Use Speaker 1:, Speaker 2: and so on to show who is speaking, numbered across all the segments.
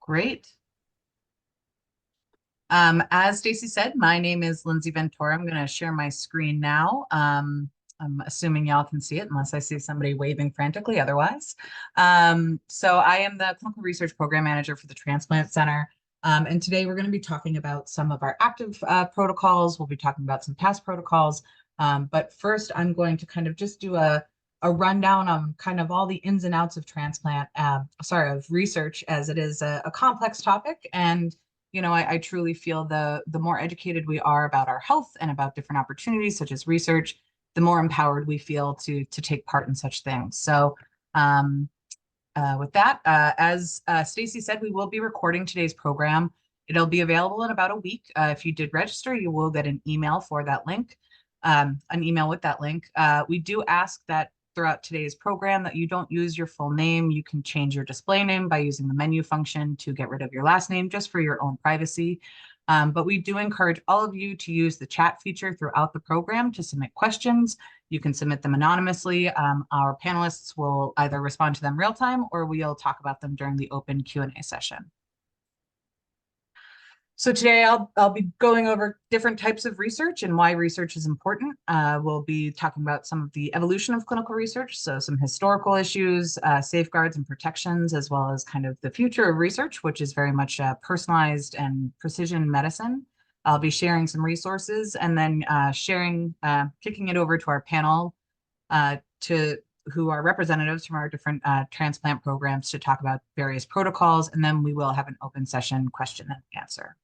Speaker 1: Great. As Stacy said, my name is Lindsay Ventura. I'm going to share my screen now. I'm assuming y'all can see it unless I see somebody waving frantically otherwise. So I am the Clinical Research Program Manager for the Transplant Center. And today we're going to be talking about some of our active protocols. We'll be talking about some past protocols. But first, I'm going to kind of just do a rundown on kind of all the ins and outs of of research, as it is a complex topic. And I truly feel the more educated we are about our health and about different opportunities such as research, the more empowered we feel to take part in such things. So with that, as Stacy said, we will be recording today's program. It'll be available in about a week. If you did register, you will get an email for that link, an email with that link. We do ask that throughout today's program that you don't use your full name. You can change your display name by using the menu function to get rid of your last name just for your own privacy. But we do encourage all of you to use the chat feature throughout the program to submit questions. You can submit them anonymously. Our panelists will either respond to them real time or we'll talk about them during the open Q&A session. So today I'll be going over different types of research and why research is important. We'll be talking about some of the evolution of clinical research, so some historical issues, safeguards and protections, as well as kind of the future of research, which is very much personalized and precision medicine. I'll be sharing some resources and then kicking it over to our panel who are representatives from our different transplant programs to talk about various protocols, and then we will have an open session question and answer.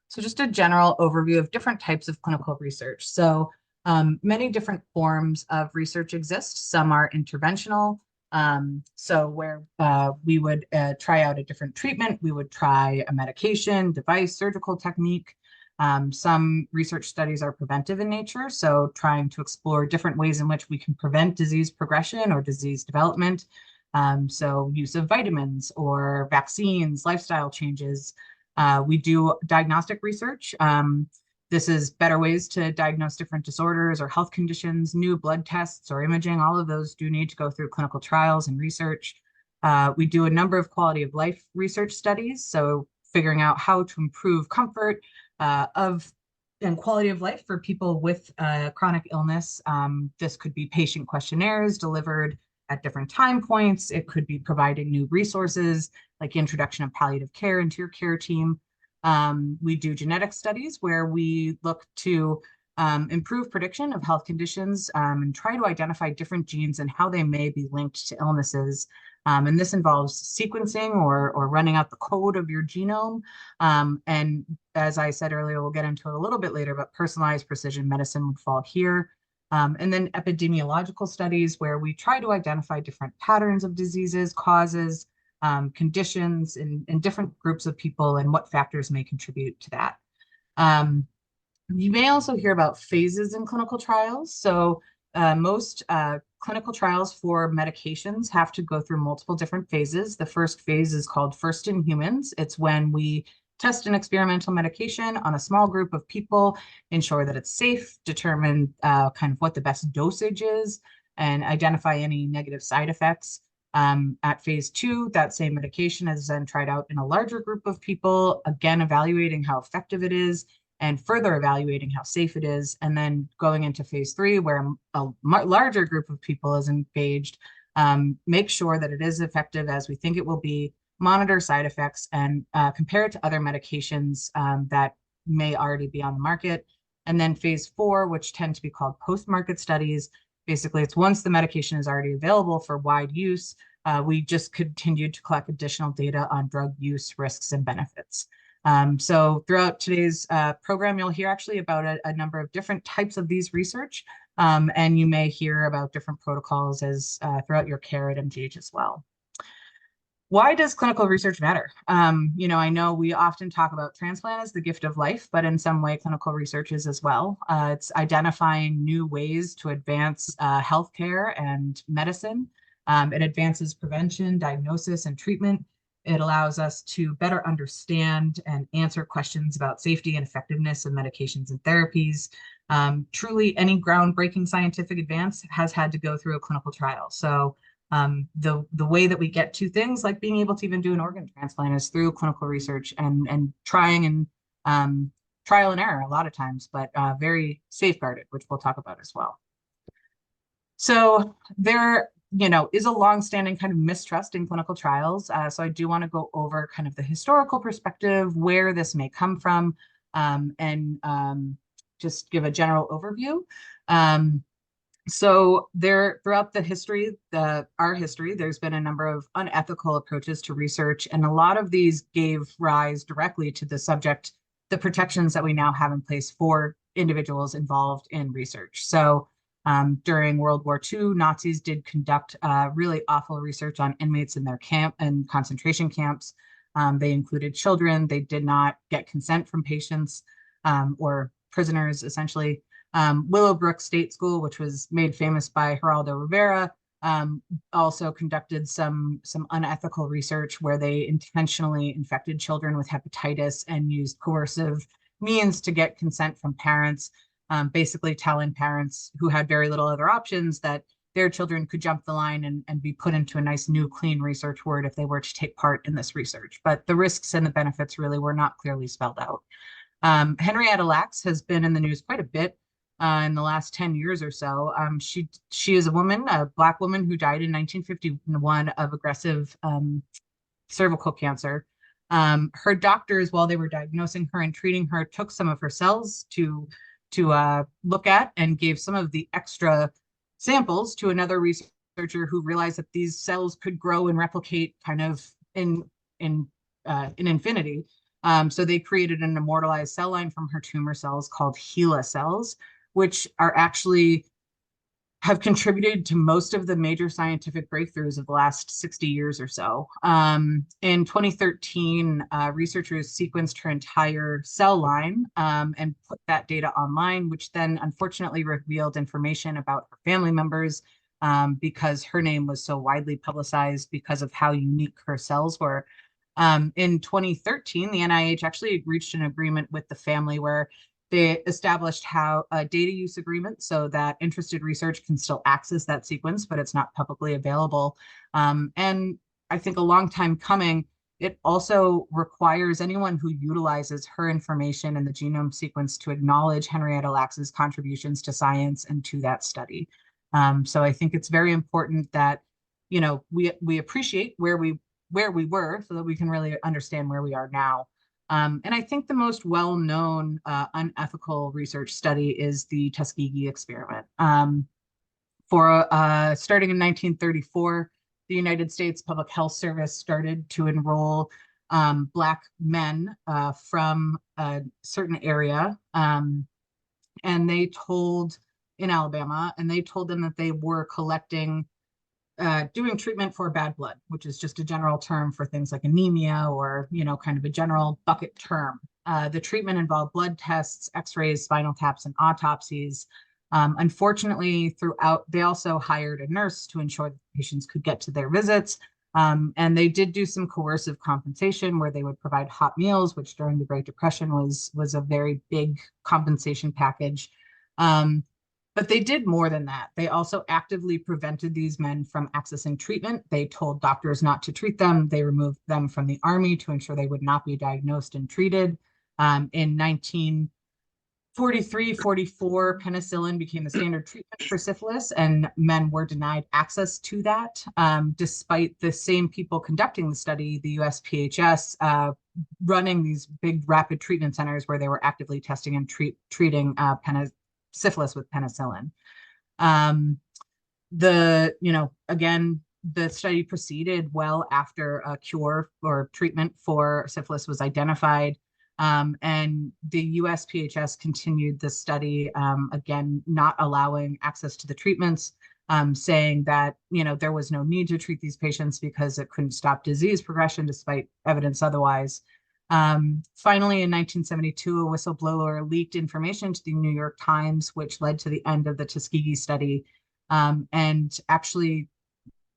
Speaker 1: So just a general overview of different types of clinical research. So many different forms of research exist. Some are interventional. So where we would try out a different treatment, we would try a medication, device, surgical technique. Some research studies are preventive in nature, so trying to explore different ways in which we can prevent disease progression or disease development. So use of vitamins or vaccines, lifestyle changes. We do diagnostic research. This is better ways to diagnose different disorders or health conditions, new blood tests or imaging. All of those do need to go through clinical trials and research. We do a number of quality of life research studies, so figuring out how to improve comfort and quality of life for people with chronic illness. This could be patient questionnaires delivered at different time points. It could be providing new resources like introduction of palliative care into your care team. We do genetic studies where we look to improve prediction of health conditions and try to identify different genes and how they may be linked to illnesses. And this involves sequencing or running out the code of your genome. And as I said earlier, we'll get into it a little bit later, but personalized precision medicine would fall here. And then epidemiological studies where we try to identify different patterns of diseases, causes, conditions in different groups of people and what factors may contribute to that. You may also hear about phases in clinical trials. So most clinical trials for medications have to go through multiple different phases. The first phase is called first in humans. It's when we test an experimental medication on a small group of people, ensure that it's safe, determine kind of what the best dosage is, and identify any negative side effects. At phase 2, that same medication is then tried out in a larger group of people, again, evaluating how effective it is and further evaluating how safe it is. And then going into phase 3, where a larger group of people is engaged, make sure that it is effective as we think it will be, monitor side effects, and compare it to other medications that may already be on the market. And then phase 4, which tend to be called post-market studies. Basically, it's once the medication is already available for wide use, we just continue to collect additional data on drug use, risks, and benefits. So throughout today's program, you'll hear actually about a number of different types of these research, and you may hear about different protocols as throughout your care at MGH as well. Why does clinical research matter? I know we often talk about transplant as the gift of life, but in some way, clinical research is as well. It's identifying new ways to advance healthcare and medicine. It advances prevention, diagnosis, and treatment. It allows us to better understand and answer questions about safety and effectiveness of medications and therapies. Truly, any groundbreaking scientific advance has had to go through a clinical trial. So The way that we get to things like being able to even do an organ transplant is through clinical research and trying and trial and error a lot of times, but very safeguarded, which we'll talk about as well. So there, is a longstanding kind of mistrust in clinical trials. So I do want to go over kind of the historical perspective, where this may come from, and just give a general overview. So throughout the history, our history, there's been a number of unethical approaches to research, and a lot of these gave rise directly to the protections that we now have in place for individuals involved in research. So during World War II, Nazis did conduct really awful research on inmates in their camp and concentration camps. They included children. They did not get consent from patients or prisoners, essentially. Willowbrook State School, which was made famous by Geraldo Rivera, also conducted some unethical research where they intentionally infected children with hepatitis and used coercive means to get consent from parents, basically telling parents who had very little other options that their children could jump the line and be put into a nice new clean research ward if they were to take part in this research. But the risks and the benefits really were not clearly spelled out. Henrietta Lacks has been in the news quite a bit in the last 10 years or so. She is a Black woman who died in 1951 of aggressive cervical cancer. Her doctors, while they were diagnosing her and treating her, took some of her cells to look at and gave some of the extra samples to another researcher who realized that these cells could grow and replicate kind of in infinity. So they created an immortalized cell line from her tumor cells called HeLa cells, which have contributed to most of the major scientific breakthroughs of the last 60 years or so. In 2013, researchers sequenced her entire cell line and put that data online, which then unfortunately revealed information about her family members because her name was so widely publicized because of how unique her cells were. In 2013, the NIH actually reached an agreement with the family where they established how a data use agreement so that interested research can still access that sequence, but it's not publicly available. And I think a long time coming, it also requires anyone who utilizes her information in the genome sequence to acknowledge Henrietta Lacks's contributions to science and to that study. So I think it's very important that, we appreciate where we were so that we can really understand where we are now. And I think the most well-known unethical research study is the Tuskegee experiment. Starting in 1934, the United States Public Health Service started to enroll Black men from a certain area, in Alabama, and they told them that they were doing treatment for bad blood, which is just a general term for things like anemia or, kind of a general bucket term. The treatment involved blood tests, x-rays, spinal taps, and autopsies. Unfortunately, they also hired a nurse to ensure that patients could get to their visits. And they did do some coercive compensation where they would provide hot meals, which during the Great Depression was a very big compensation package. But they did more than that. They also actively prevented these men from accessing treatment. They told doctors not to treat them. They removed them from the Army to ensure they would not be diagnosed and treated. In 1943-44, penicillin became the standard treatment for syphilis, and men were denied access to that, despite the same people conducting the study, the USPHS, running these big rapid treatment centers where they were actively testing and treating syphilis with penicillin. Again, the study proceeded well after a cure or treatment for syphilis was identified. And the USPHS continued the study, again, not allowing access to the treatments, saying that, there was no need to treat these patients because it couldn't stop disease progression despite evidence otherwise. Finally, in 1972, a whistleblower leaked information to the New York Times, which led to the end of the Tuskegee study. And actually,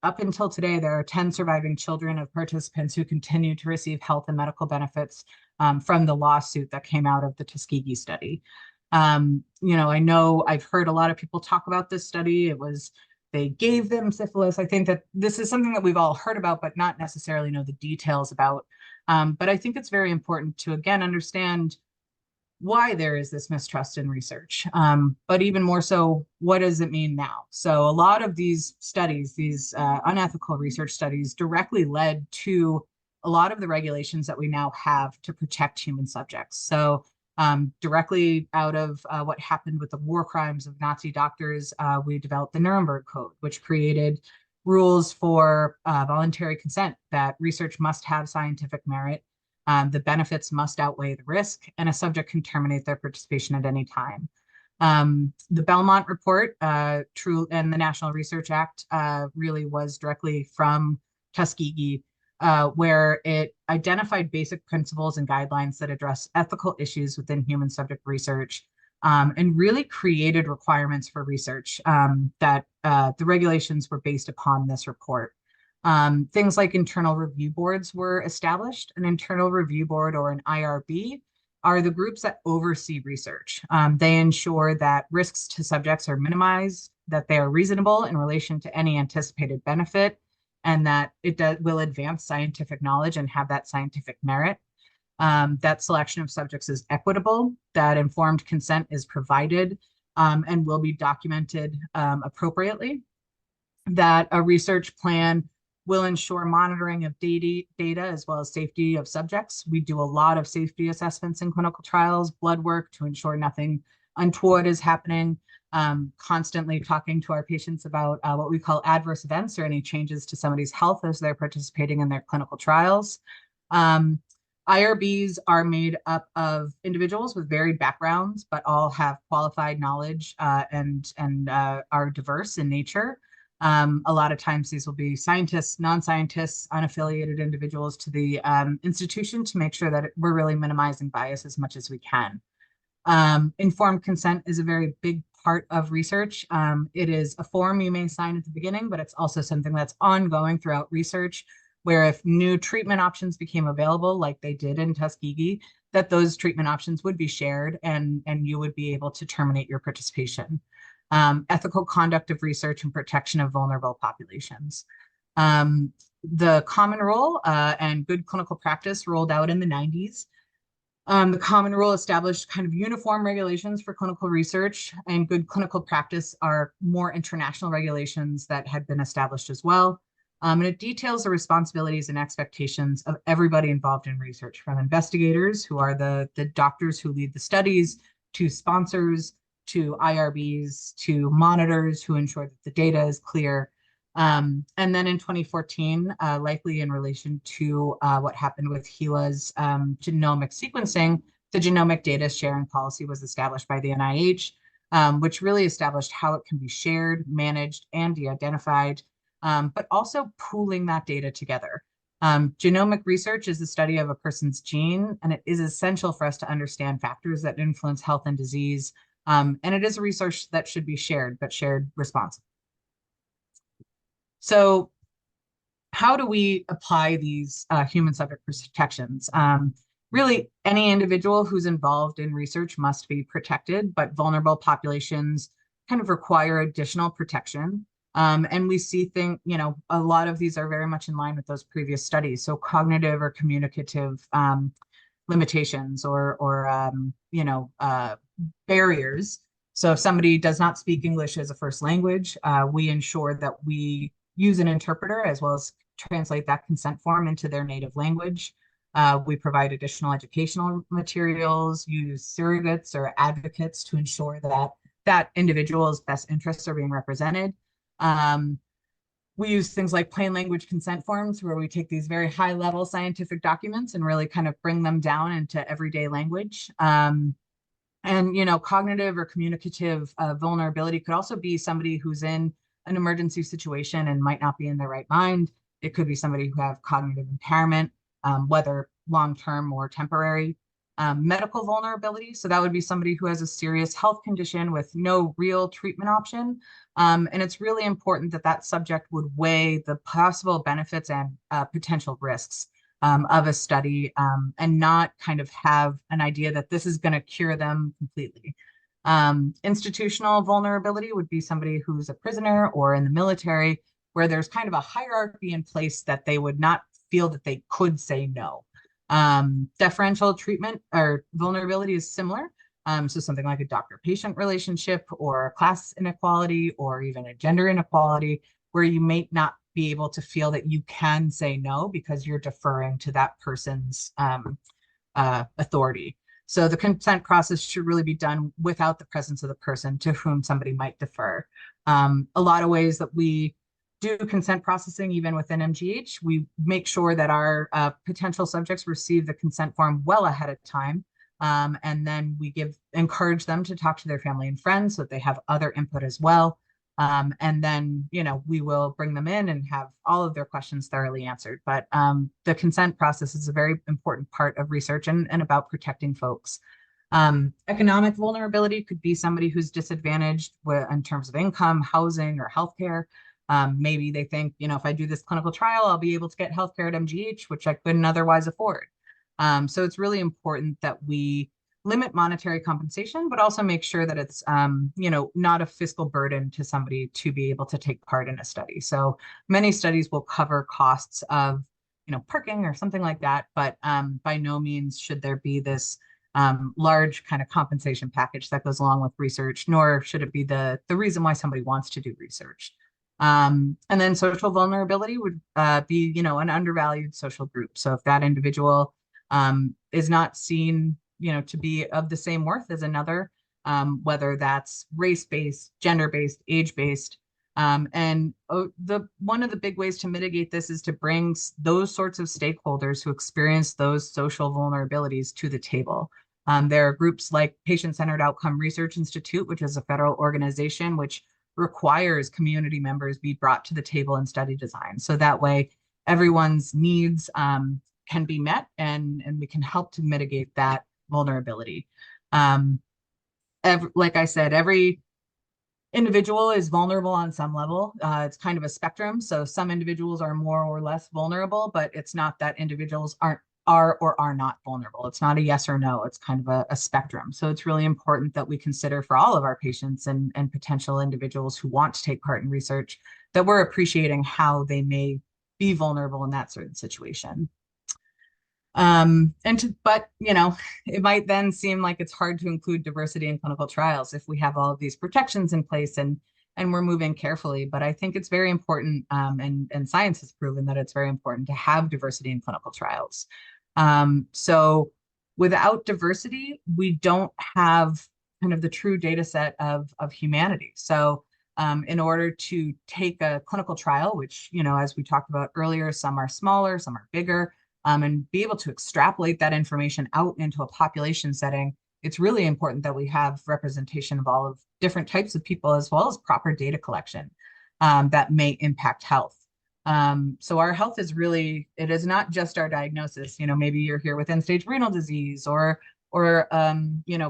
Speaker 1: up until today, there are 10 surviving children of participants who continue to receive health and medical benefits from the lawsuit that came out of the Tuskegee study. I know I've heard a lot of people talk about this study. they gave them syphilis. I think that this is something that we've all heard about, but not necessarily know the details about. But I think it's very important to, again, understand why there is this mistrust in research, but even more so, what does it mean now? So a lot of these studies, these unethical research studies, directly led to a lot of the regulations that we now have to protect human subjects. So directly out of what happened with the war crimes of Nazi doctors, we developed the Nuremberg Code, which created rules for voluntary consent, that research must have scientific merit. The benefits must outweigh the risk, and a subject can terminate their participation at any time. The Belmont Report, True, and the National Research Act really was directly from Tuskegee, where it identified basic principles and guidelines that address ethical issues within human subject research, and really created requirements for research that the regulations were based upon this report. Things like internal review boards were established. An internal review board, or an IRB, are the groups that oversee research. They ensure that risks to subjects are minimized, that they are reasonable in relation to any anticipated benefit, and that it will advance scientific knowledge and have that scientific merit. That selection of subjects is equitable, that informed consent is provided and will be documented appropriately, that a research plan will ensure monitoring of data as well as safety of subjects. We do a lot of safety assessments in clinical trials, blood work to ensure nothing untoward is happening, constantly talking to our patients about what we call adverse events or any changes to somebody's health as they're participating in their clinical trials. IRBs are made up of individuals with varied backgrounds, but all have qualified knowledge and are diverse in nature. A lot of times these will be scientists, non-scientists, unaffiliated individuals to the institution to make sure that we're really minimizing bias as much as we can. Informed consent is a very big part of research. It is a form you may sign at the beginning, but it's also something that's ongoing throughout research, where if new treatment options became available, like they did in Tuskegee, that those treatment options would be shared and you would be able to terminate your participation. Ethical conduct of research and protection of vulnerable populations. The common rule and good clinical practice rolled out in the 90s. The common rule established kind of uniform regulations for clinical research, and good clinical practice are more international regulations that had been established as well. And it details the responsibilities and expectations of everybody involved in research, from investigators, who are the doctors who lead the studies, to sponsors, to IRBs, to monitors who ensure that the data is clear. And then in 2014, likely in relation to what happened with HeLa's genomic sequencing, the genomic data sharing policy was established by the NIH, which really established how it can be shared, managed, and de-identified, but also pooling that data together. Genomic research is the study of a person's gene, and it is essential for us to understand factors that influence health and disease. And it is a research that should be shared, but shared responsibly. So how do we apply these human subject protections? Really, any individual who's involved in research must be protected, but vulnerable populations kind of require additional protection. And we see a lot of these are very much in line with those previous studies. So cognitive or communicative limitations or barriers. So if somebody does not speak English as a first language, we ensure that we use an interpreter as well as translate that consent form into their native language. We provide additional educational materials, use surrogates or advocates to ensure that that individual's best interests are being represented. We use things like plain language consent forms, where we take these very high level scientific documents and really kind of bring them down into everyday language. And cognitive or communicative vulnerability could also be somebody who's in an emergency situation and might not be in their right mind. It could be somebody who have cognitive impairment, whether long-term or temporary. Medical vulnerability, so that would be somebody who has a serious health condition with no real treatment option. And it's really important that that subject would weigh the possible benefits and potential risks of a study, and not kind of have an idea that this is going to cure them completely. Institutional vulnerability would be somebody who's a prisoner or in the military, where there's kind of a hierarchy in place that they would not feel that they could say no. Deferential treatment or vulnerability is similar. So something like a doctor-patient relationship or class inequality or even a gender inequality, where you may not be able to feel that you can say no because you're deferring to that person's authority. So the consent process should really be done without the presence of the person to whom somebody might defer. A lot of ways that we do consent processing, even within MGH, we make sure that our potential subjects receive the consent form well ahead of time. And then we encourage them to talk to their family and friends so that they have other input as well. And then, we will bring them in and have all of their questions thoroughly answered. But the consent process is a very important part of research and about protecting folks. Economic vulnerability could be somebody who's disadvantaged in terms of income, housing, or healthcare. Maybe they think, if I do this clinical trial, I'll be able to get healthcare at MGH, which I couldn't otherwise afford. So it's really important that we limit monetary compensation, but also make sure that it's, not a fiscal burden to somebody to be able to take part in a study. So many studies will cover costs of, parking or something like that, but by no means should there be this large kind of compensation package that goes along with research, nor should it be the reason why somebody wants to do research. And then social vulnerability would be, an undervalued social group. So if that individual is not seen, to be of the same worth as another, whether that's race-based, gender-based, age-based. And one of the big ways to mitigate this is to bring those sorts of stakeholders who experience those social vulnerabilities to the table. There are groups like Patient-Centered Outcome Research Institute, which is a federal organization which requires community members be brought to the table in study design. So that way everyone's needs can be met and we can help to mitigate that vulnerability. Like I said, every individual is vulnerable on some level. It's kind of a spectrum. So some individuals are more or less vulnerable, but it's not that individuals are or are not vulnerable. It's not a yes or no. It's kind of a spectrum. So it's really important that we consider for all of our patients and potential individuals who want to take part in research that we're appreciating how they may be vulnerable in that certain situation. But it might then seem like it's hard to include diversity in clinical trials if we have all of these protections in place and we're moving carefully. But I think it's very important, and science has proven that it's very important to have diversity in clinical trials. So without diversity, we don't have kind of the true data set of humanity. So in order to take a clinical trial, which, as we talked about earlier, some are smaller, some are bigger, and be able to extrapolate that information out into a population setting, it's really important that we have representation of all of different types of people as well as proper data collection that may impact health. So our health is really, it is not just our diagnosis. Maybe you're here with end-stage renal disease or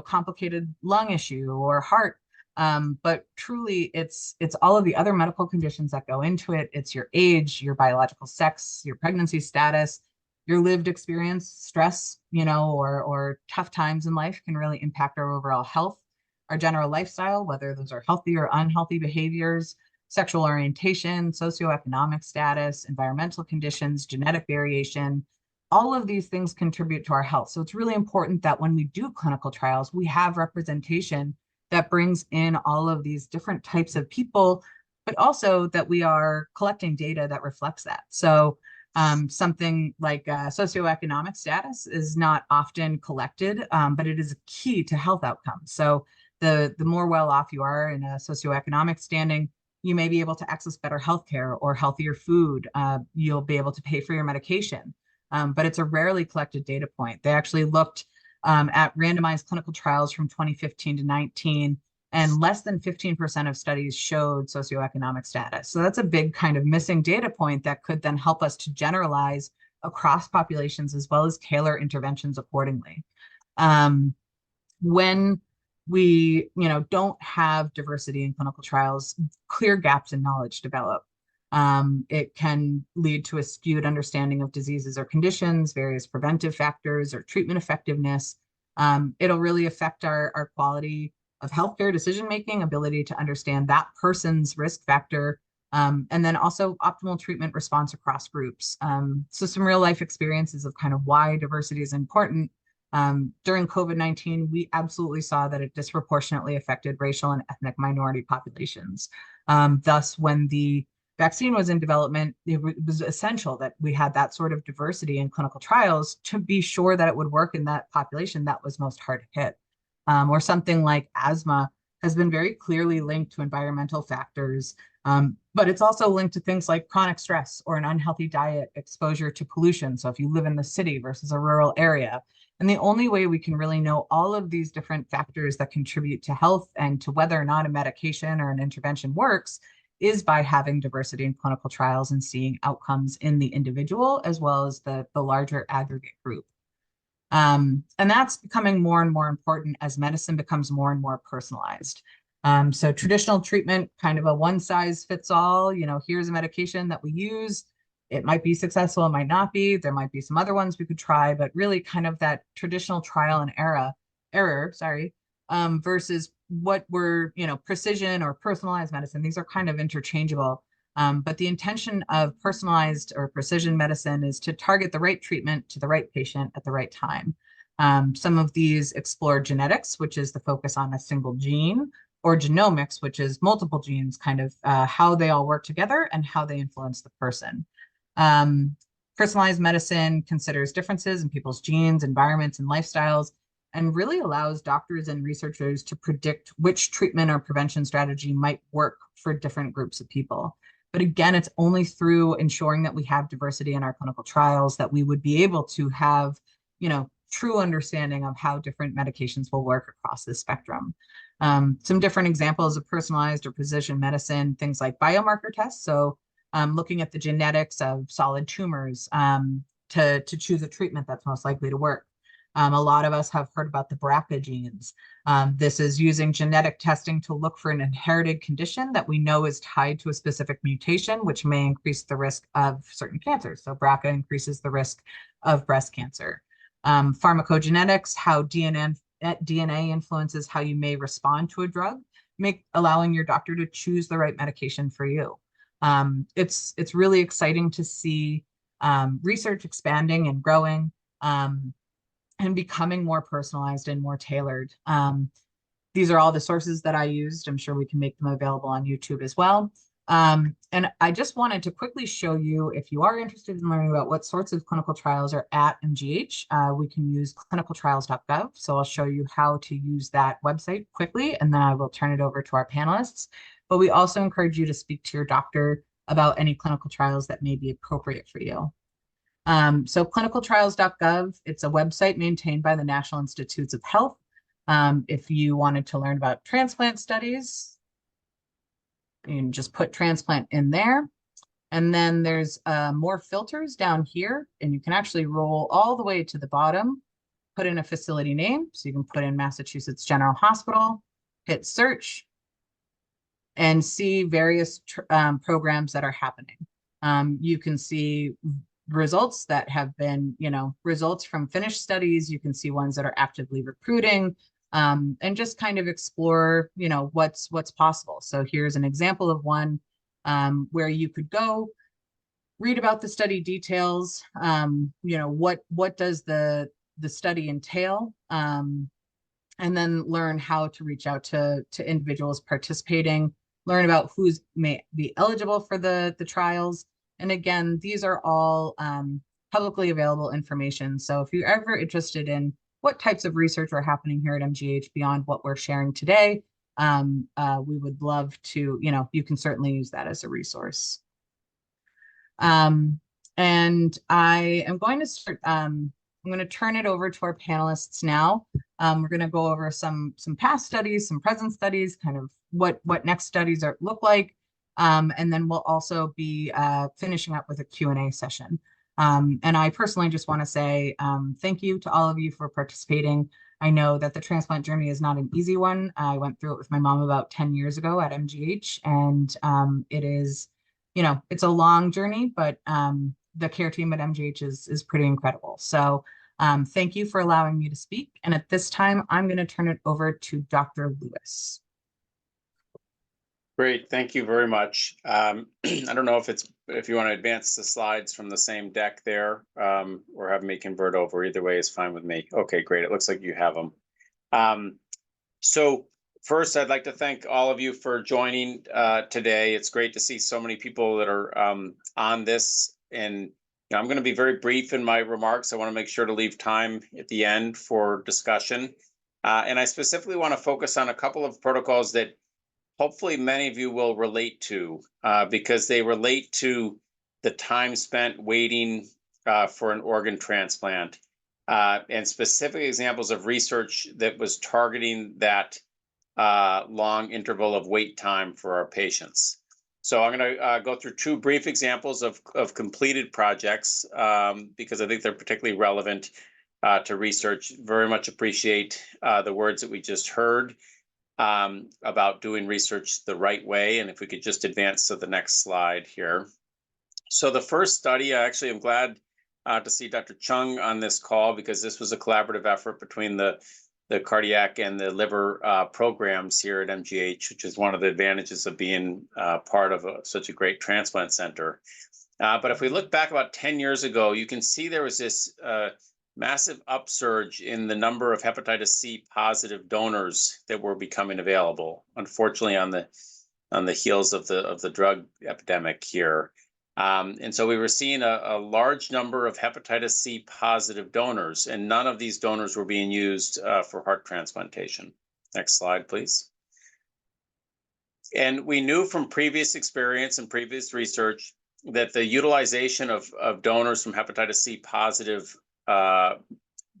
Speaker 1: complicated lung issue or heart. But truly it's all of the other medical conditions that go into it. It's your age, your biological sex, your pregnancy status, your lived experience, stress, or tough times in life can really impact our overall health, our general lifestyle, whether those are healthy or unhealthy behaviors, sexual orientation, socioeconomic status, environmental conditions, genetic variation. All of these things contribute to our health. So it's really important that when we do clinical trials, we have representation that brings in all of these different types of people, but also that we are collecting data that reflects that. So something like socioeconomic status is not often collected, but it is a key to health outcomes. So the more well off you are in a socioeconomic standing, you may be able to access better healthcare or healthier food. You'll be able to pay for your medication, but it's a rarely collected data point. They actually looked at randomized clinical trials from 2015 to 19, and less than 15% of studies showed socioeconomic status. So that's a big kind of missing data point that could then help us to generalize across populations as well as tailor interventions accordingly. When we don't have diversity in clinical trials, clear gaps in knowledge develop. It can lead to a skewed understanding of diseases or conditions, various preventive factors or treatment effectiveness. It'll really affect our quality of healthcare decision-making, ability to understand that person's risk factor, and then also optimal treatment response across groups. So some real life experiences of kind of why diversity is important. During COVID-19, we absolutely saw that it disproportionately affected racial and ethnic minority populations. Thus, when the vaccine was in development, it was essential that we had that sort of diversity in clinical trials to be sure that it would work in that population that was most hard hit. Or something like asthma has been very clearly linked to environmental factors, but it's also linked to things like chronic stress or an unhealthy diet, exposure to pollution. So if you live in the city versus a rural area. And the only way we can really know all of these different factors that contribute to health and to whether or not a medication or an intervention works is by having diversity in clinical trials and seeing outcomes in the individual as well as the larger aggregate group. And that's becoming more and more important as medicine becomes more and more personalized. So traditional treatment, kind of a one size fits all, here's a medication that we use. It might be successful, it might not be. There might be some other ones we could try, but really kind of that traditional trial and error, versus what we're, precision or personalized medicine. These are kind of interchangeable. But the intention of personalized or precision medicine is to target the right treatment to the right patient at the right time. Some of these explore genetics, which is the focus on a single gene, or genomics, which is multiple genes, kind of how they all work together and how they influence the person. Personalized medicine considers differences in people's genes, environments, and lifestyles, and really allows doctors and researchers to predict which treatment or prevention strategy might work for different groups of people. But again, it's only through ensuring that we have diversity in our clinical trials that we would be able to have, true understanding of how different medications will work across the spectrum. Some different examples of personalized or precision medicine, things like biomarker tests. So looking at the genetics of solid tumors to choose a treatment that's most likely to work. A lot of us have heard about the BRCA genes. This is using genetic testing to look for an inherited condition that we know is tied to a specific mutation, which may increase the risk of certain cancers. So BRCA increases the risk of breast cancer. Pharmacogenetics, how DNA influences how you may respond to a drug, allowing your doctor to choose the right medication for you. It's really exciting to see research expanding and growing. And becoming more personalized and more tailored. These are all the sources that I used. I'm sure we can make them available on YouTube as well. And I just wanted to quickly show you, if you are interested in learning about what sorts of clinical trials are at MGH, we can use clinicaltrials.gov. So I'll show you how to use that website quickly, and then I will turn it over to our panelists. But we also encourage you to speak to your doctor about any clinical trials that may be appropriate for you. So clinicaltrials.gov, it's a website maintained by the National Institutes of Health. If you wanted to learn about transplant studies, you can just put transplant in there. And then there's more filters down here, and you can actually roll all the way to the bottom, put in a facility name. So you can put in Massachusetts General Hospital, hit search, and see various programs that are happening. You can see results that have been, results from finished studies. You can see ones that are actively recruiting, and just kind of explore, what's possible. So here's an example of one where you could go read about the study details. What does the study entail, and then learn how to reach out to individuals participating, learn about who's may be eligible for the trials. And again, these are all publicly available information. So if you're ever interested in what types of research are happening here at MGH beyond what we're sharing today, we would love to, you can certainly use that as a resource. And I am going to start, I'm going to turn it over to our panelists now. We're going to go over some past studies, some present studies, kind of what next studies look like. And then we'll also be finishing up with a Q&A session. And I personally just want to say thank you to all of you for participating. I know that the transplant journey is not an easy one. I went through it with my mom about 10 years ago at MGH, and it is, it's a long journey, but the care team at MGH is pretty incredible. So Thank you for allowing me to speak. And at this time, I'm going to turn it over to Dr. Lewis.
Speaker 2: Great, thank you very much. I don't know if you want to advance the slides from the same deck there, or have me convert over. Either way is fine with me. Okay, great. It looks like you have them. So first, I'd like to thank all of you for joining today. It's great to see so many people that are on this. And I'm going to be very brief in my remarks. I want to make sure to leave time at the end for discussion. And I specifically want to focus on a couple of protocols that hopefully many of you will relate to, because they relate to the time spent waiting for an organ transplant, and specific examples of research that was targeting that long interval of wait time for our patients. So I'm going to go through two brief examples of completed projects, because I think they're particularly relevant to research. Very much appreciate the words that we just heard about doing research the right way. And if we could just advance to the next slide here. So the first study, I actually am glad to see Dr. Chung on this call, because this was a collaborative effort between the cardiac and the liver programs here at MGH, which is one of the advantages of being part of such a great transplant center. But if we look back about 10 years ago, you can see there was this massive upsurge in the number of hepatitis C positive donors that were becoming available, unfortunately on the heels of the drug epidemic here. And so we were seeing a large number of hepatitis C positive donors, and none of these donors were being used for heart transplantation. Next slide, please. And we knew from previous experience and previous research that the utilization of donors from hepatitis C positive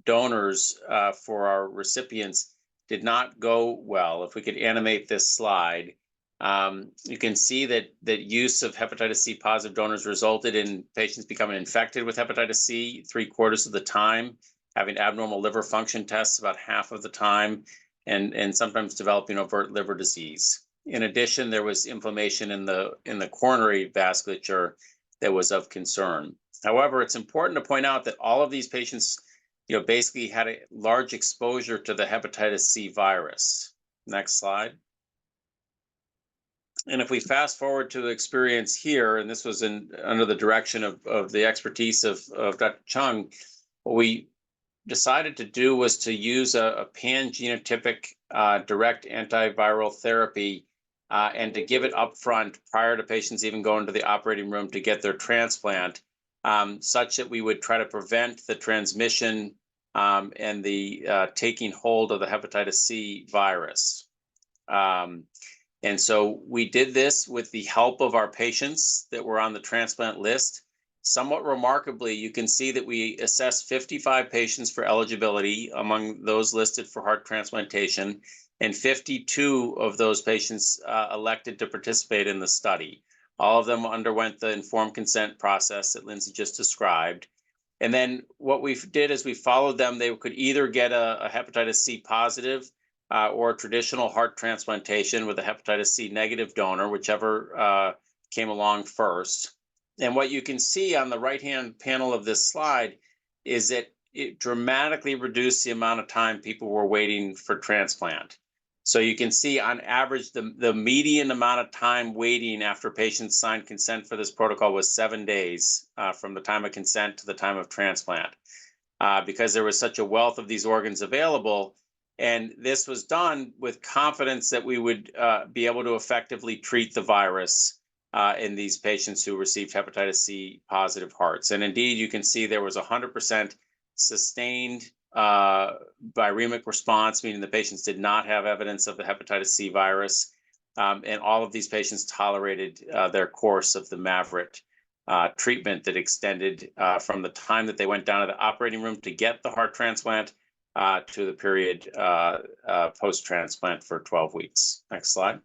Speaker 2: donors for our recipients did not go well. If we could animate this slide, you can see that use of hepatitis C positive donors resulted in patients becoming infected with hepatitis C 3/4 of the time, having abnormal liver function tests about half of the time, and sometimes developing overt liver disease. In addition, there was inflammation in the coronary vasculature that was of concern. However, it's important to point out that all of these patients, basically had a large exposure to the hepatitis C virus. Next slide. And if we fast forward to the experience here, and this was under the direction of the expertise of Dr. Chung, what we decided to do was to use a pan-genotypic direct antiviral therapy and to give it upfront prior to patients even going to the operating room to get their transplant, such that we would try to prevent the transmission and the taking hold of the hepatitis C virus. And so we did this with the help of our patients that were on the transplant list. Somewhat remarkably, you can see that we assessed 55 patients for eligibility among those listed for heart transplantation, and 52 of those patients elected to participate in the study. All of them underwent the informed consent process that Lindsay just described. And then what we did is we followed them. They could either get a hepatitis C positive or traditional heart transplantation with a hepatitis C negative donor, whichever came along first. And what you can see on the right-hand panel of this slide is that it dramatically reduced the amount of time people were waiting for transplant. So you can see on average, the median amount of time waiting after patients signed consent for this protocol was 7 days from the time of consent to the time of transplant, because there was such a wealth of these organs available. And this was done with confidence that we would be able to effectively treat the virus in these patients who received hepatitis C positive hearts. And indeed, you can see there was 100% sustained viremic response, meaning the patients did not have evidence of the hepatitis C virus. And all of these patients tolerated their course of the MAVRIT treatment that extended from the time that they went down to the operating room to get the heart transplant to the period post-transplant for 12 weeks. Next slide.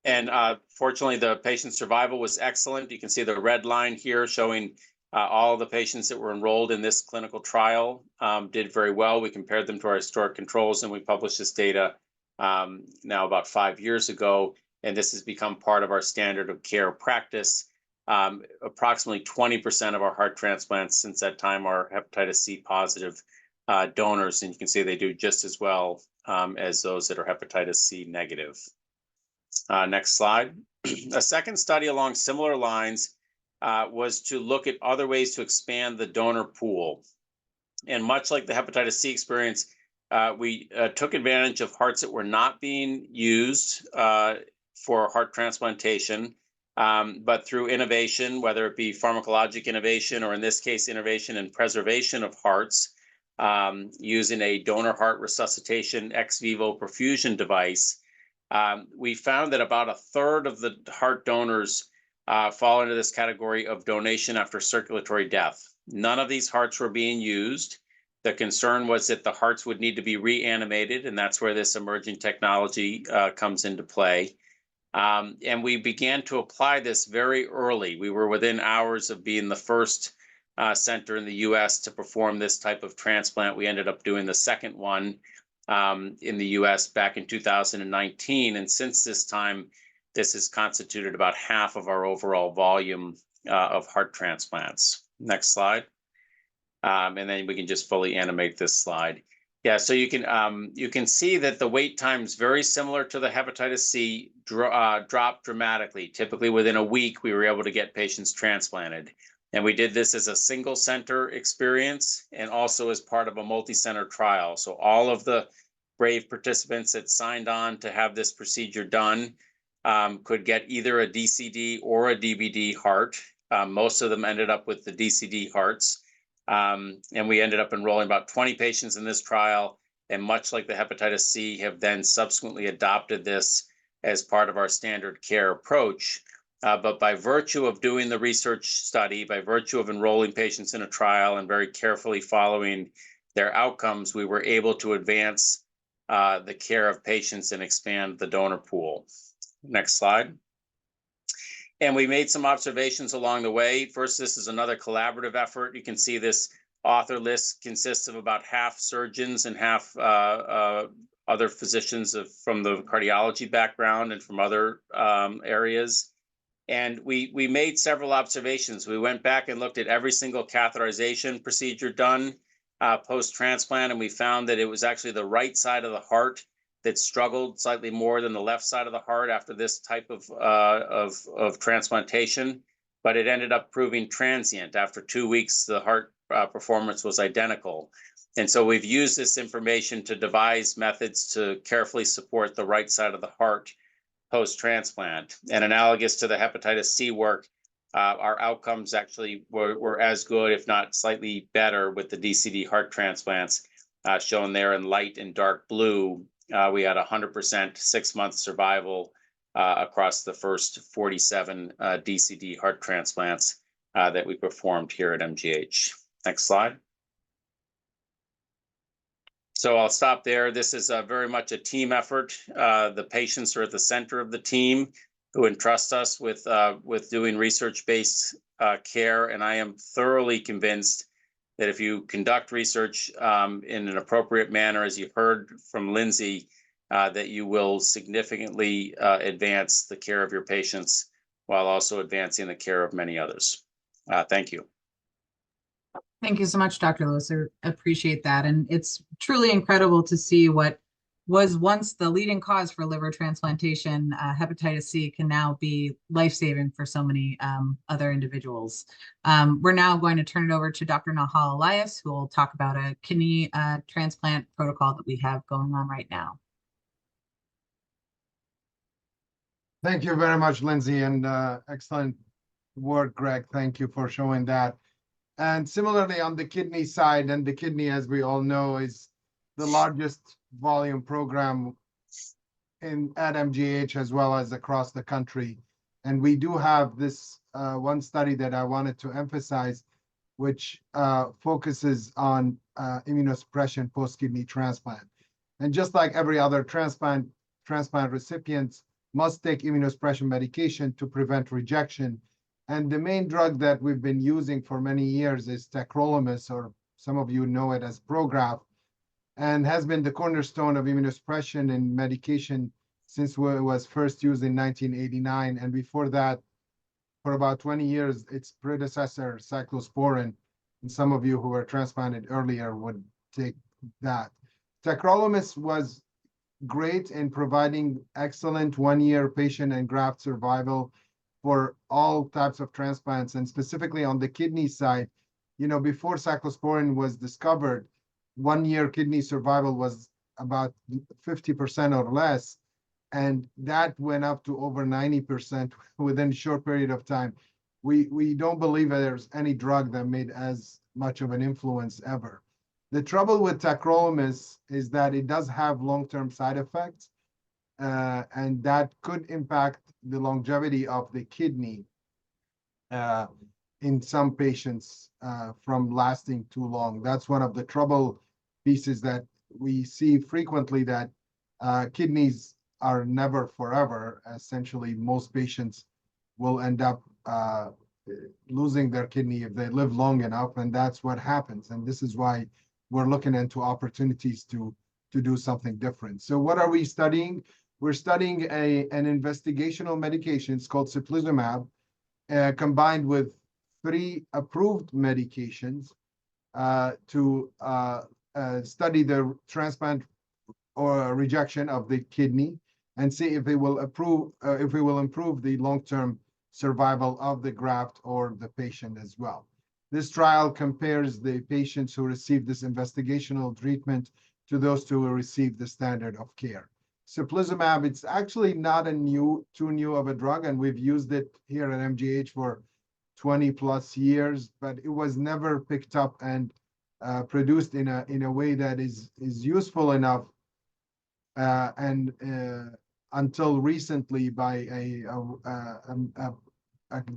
Speaker 2: And fortunately, the patient survival was excellent. You can see the red line here showing all of the patients that were enrolled in this clinical trial did very well. We compared them to our historic controls, and we published this data now about 5 years ago. And this has become part of our standard of care practice. Approximately 20% of our heart transplants since that time are hepatitis C positive donors, and you can see they do just as well as those that are hepatitis C negative. Next slide. A second study along similar lines was to look at other ways to expand the donor pool. And much like the hepatitis C experience, we took advantage of hearts that were not being used for heart transplantation, but through innovation, whether it be pharmacologic innovation or in this case, innovation and preservation of hearts, using a donor heart resuscitation ex vivo perfusion device, we found that about a third of the heart donors fall into this category of donation after circulatory death. None of these hearts were being used. The concern was that the hearts would need to be reanimated, and that's where this emerging technology comes into play. And we began to apply this very early. We were within hours of being the first center in the US to perform this type of transplant. We ended up doing the second one in the US back in 2019. And since this time, this has constituted about half of our overall volume of heart transplants. Next slide. And then we can just fully animate this slide. Yeah, so you can see that the wait time is very similar to the hepatitis C, dropped dramatically. Typically within a week, we were able to get patients transplanted. And we did this as a single center experience and also as part of a multi-center trial. So all of the brave participants that signed on to have this procedure done could get either a DCD or a DBD heart. Most of them ended up with the DCD hearts. And we ended up enrolling about 20 patients in this trial, and much like the hepatitis C, have then subsequently adopted this as part of our standard care approach. But by virtue of doing the research study, by virtue of enrolling patients in a trial and very carefully following their outcomes, we were able to advance the care of patients and expand the donor pool. Next slide. And we made some observations along the way. First, this is another collaborative effort. You can see this author list consists of about half surgeons and half other physicians from the cardiology background and from other areas. And we made several observations. We went back and looked at every single catheterization procedure done post-transplant, and we found that it was actually the right side of the heart that struggled slightly more than the left side of the heart after this type of transplantation, but it ended up proving transient. After 2 weeks, the heart performance was identical. And so we've used this information to devise methods to carefully support the right side of the heart post-transplant. And analogous to the hepatitis C work, our outcomes actually were as good, if not slightly better, with the DCD heart transplants, shown there in light and dark blue. We had 100% 6-month survival across the first 47 DCD heart transplants that we performed here at MGH. Next slide. So I'll stop there. This is very much a team effort. The patients are at the center of the team who entrust us with doing research-based care, and I am thoroughly convinced that if you conduct research in an appropriate manner, as you've heard from Lindsay, that you will significantly advance the care of your patients while also advancing the care of many others. Thank you.
Speaker 1: Thank you so much, Dr. Lewis. I appreciate that. And it's truly incredible to see what was once the leading cause for liver transplantation, hepatitis C, can now be life-saving for so many other individuals. We're now going to turn it over to Dr. Nahal Elias, who will talk about a kidney transplant protocol that we have going on right now.
Speaker 3: Thank you very much, Lindsay, and excellent work, Greg. Thank you for showing that. And similarly, on the kidney side, and the kidney, as we all know, is the largest volume program at MGH as well as across the country. And we do have this one study that I wanted to emphasize, which focuses on immunosuppression post-kidney transplant. And just like every other transplant recipients must take immunosuppression medication to prevent rejection. And the main drug that we've been using for many years is tacrolimus, or some of you know it as Prograf, and has been the cornerstone of immunosuppression and medication since it was first used in 1989. And before that, for about 20 years, its predecessor, cyclosporin, and some of you who were transplanted earlier would take that. Tacrolimus was great in providing excellent 1-year patient and graft survival for all types of transplants, and specifically on the kidney side. Before cyclosporin was discovered, 1-year kidney survival was about 50% or less, and that went up to over 90% within a short period of time. We don't believe that there's any drug that made as much of an influence ever. The trouble with tacrolimus is that it does have long-term side effects, and that could impact the longevity of the kidney in some patients from lasting too long. That's one of the trouble pieces that we see frequently, that kidneys are never forever. Essentially, most patients will end up losing their kidney if they live long enough, and that's what happens. And this is why we're looking into opportunities to do something different. So what are we studying? We're studying an investigational medication. It's called teplizumab, combined with 3 approved medications to study the transplant or rejection of the kidney and see if it will improve the long-term survival of the graft or the patient as well. This trial compares the patients who receive this investigational treatment to those who will receive the standard of care. Teplizumab, it's actually not too new of a drug, and we've used it here at MGH for 20 plus years, but it was never picked up and produced in a way that is useful enough, and until recently by a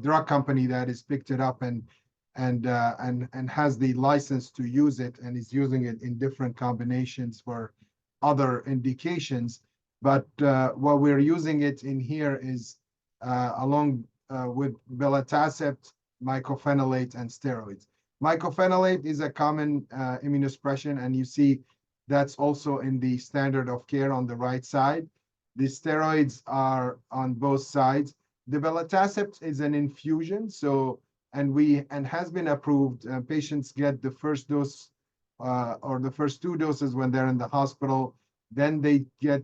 Speaker 3: drug company that has picked it up and has the license to use it and is using it in different combinations for other indications. But what we're using it in here is along with belatacept, mycophenolate, and steroids. Mycophenolate is a common immunosuppression, and you see that's also in the standard of care on the right side. The steroids are on both sides. The belatacept is an infusion, and has been approved. Patients get the first dose or the first 2 doses when they're in the hospital. Then they get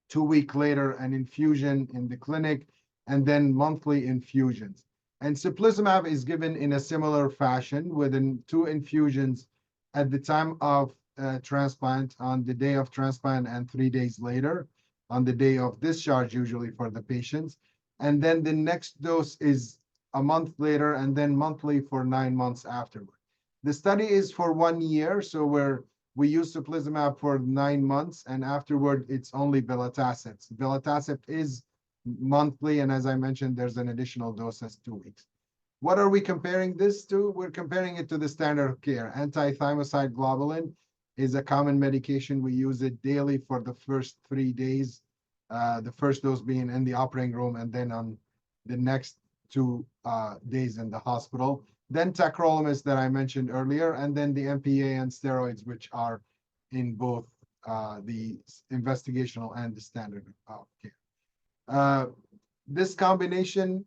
Speaker 3: 2 weeks later an infusion in the clinic, and then monthly infusions. And teplizumab is given in a similar fashion, within 2 infusions at the time of transplant, on the day of transplant, and 3 days later on the day of discharge, usually for the patients. And then the next dose is a month later, and then monthly for 9 months afterward. The study is for 1 year, so we use teplizumab for 9 months, and afterward it's only belatacept. Belatacept is monthly, and as I mentioned, there's an additional dose as 2 weeks. What are we comparing this to? We're comparing it to the standard of care. Anti-thymocyte globulin is a common medication. We use it daily for the first 3 days, the first dose being in the operating room, and then on the next 2 days in the hospital. Then tacrolimus that I mentioned earlier, and then the MPA and steroids, which are in both the investigational and the standard of care. This combination,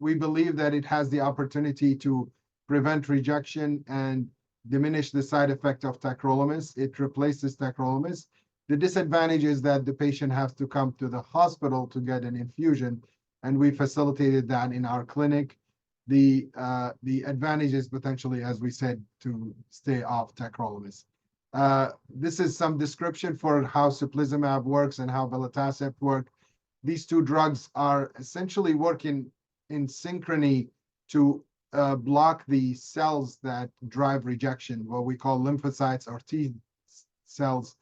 Speaker 3: we believe that it has the opportunity to prevent rejection and diminish the side effect of tacrolimus. It replaces tacrolimus. The disadvantage is that the patient has to come to the hospital to get an infusion, and we facilitated that in our clinic. The advantage is potentially, as we said, to stay off tacrolimus. This is some description for how teplizumab works and how belatacept work. These 2 drugs are essentially working in synchrony to block the cells that drive rejection, what we call lymphocytes or T cells.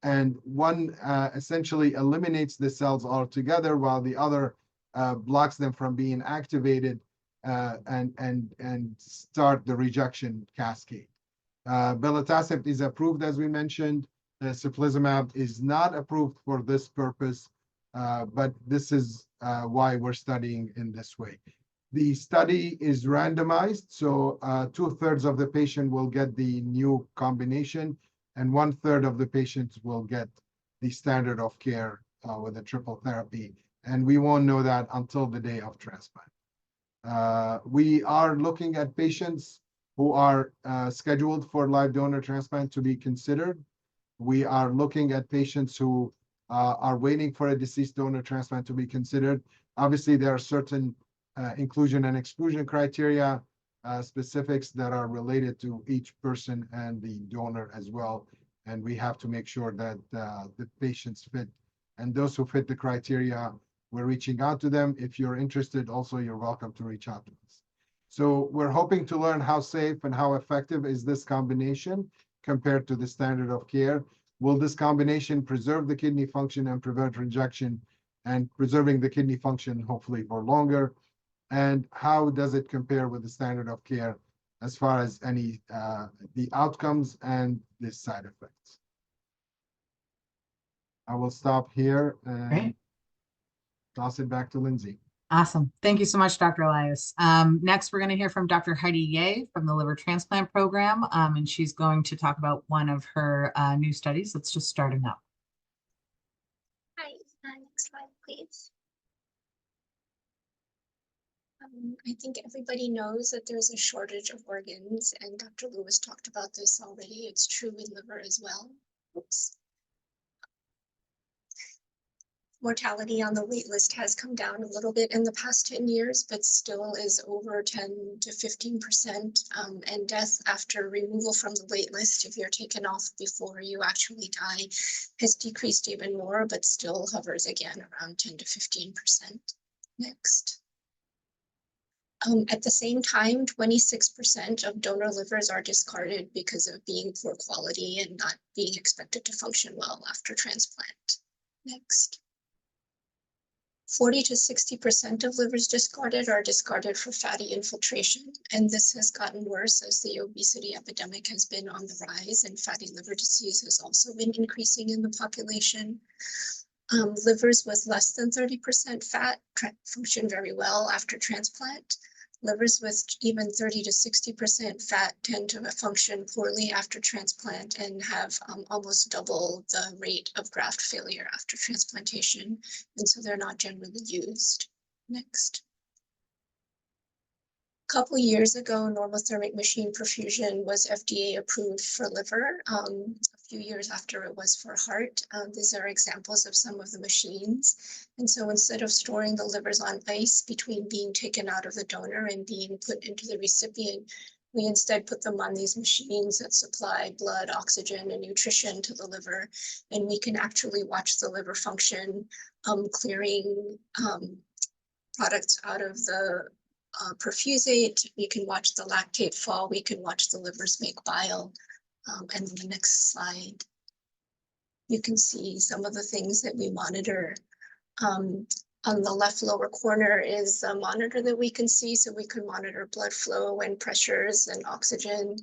Speaker 3: And one essentially eliminates the cells altogether, while the other blocks them from being activated and start the rejection cascade. Belatacept is approved, as we mentioned. Teplizumab is not approved for this purpose, but this is why we're studying in this way. The study is randomized, so 2/3 of the patient will get the new combination, and 1/3 of the patients will get the standard of care with a triple therapy. And we won't know that until the day of transplant. We are looking at patients who are scheduled for live donor transplant to be considered. We are looking at patients who are waiting for a deceased donor transplant to be considered. Obviously, there are certain inclusion and exclusion criteria, specifics that are related to each person and the donor as well. And we have to make sure that the patients fit, and those who fit the criteria, we're reaching out to them. If you're interested, also, you're welcome to reach out to us. So we're hoping to learn how safe and how effective is this combination compared to the standard of care. Will this combination preserve the kidney function and prevent rejection, and preserving the kidney function hopefully for longer? And how does it compare with the standard of care as far as any the outcomes and the side effects? I will stop here and
Speaker 1: Great.
Speaker 3: toss it back to Lindsay.
Speaker 1: Awesome. Thank you so much, Dr. Elias. Next, we're going to hear from Dr. Heidi Ye from the Liver Transplant Program, and she's going to talk about one of her new studies that's just starting up.
Speaker 4: Hi, next slide, please. I think everybody knows that there's a shortage of organs, and Dr. Lewis talked about this already. It's true with liver as well. Oops. Mortality on the wait list has come down a little bit in the past 10 years, but still is over 10 to 15%. And death after removal from the wait list, if you're taken off before you actually die, has decreased even more, but still hovers again around 10 to 15%. Next. At the same time, 26% of donor livers are discarded because of being poor quality and not being expected to function well after transplant. Next. 40 to 60% of livers discarded are discarded for fatty infiltration, and this has gotten worse as the obesity epidemic has been on the rise, and fatty liver disease has also been increasing in the population. Livers with less than 30% fat function very well after transplant. Livers with even 30 to 60% fat tend to function poorly after transplant and have almost double the rate of graft failure after transplantation. And so they're not generally used. Next. A couple years ago, normothermic machine perfusion was FDA approved for liver. A few years after it was for heart. These are examples of some of the machines. And so instead of storing the livers on ice between being taken out of the donor and being put into the recipient, we instead put them on these machines that supply blood, oxygen, and nutrition to the liver. And we can actually watch the liver function, clearing products out of the perfusate. We can watch the lactate fall. We can watch the livers make bile. And the next slide, you can see some of the things that we monitor. On the left lower corner is a monitor that we can see, so we can monitor blood flow and pressures and oxygen.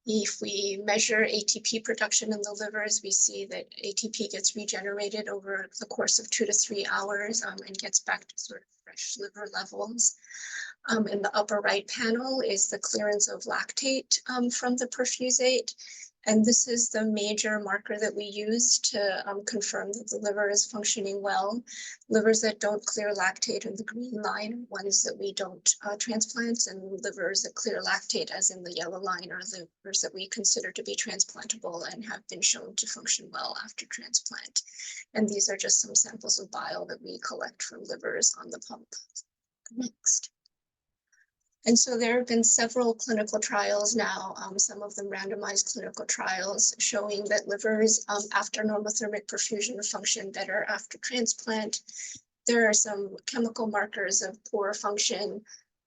Speaker 4: If we measure ATP production in the livers, we see that ATP gets regenerated over the course of 2 to 3 hours and gets back to sort of fresh liver levels. In the upper right panel is the clearance of lactate from the perfusate. And this is the major marker that we use to confirm that the liver is functioning well. Livers that don't clear lactate in the green line, ones that we don't transplant, and livers that clear lactate, as in the yellow line, are livers that we consider to be transplantable and have been shown to function well after transplant. And these are just some samples of bile that we collect from livers on the pump. Next. And so there have been several clinical trials now, some of them randomized clinical trials, showing that livers after normothermic perfusion function better after transplant. There are some chemical markers of poor function,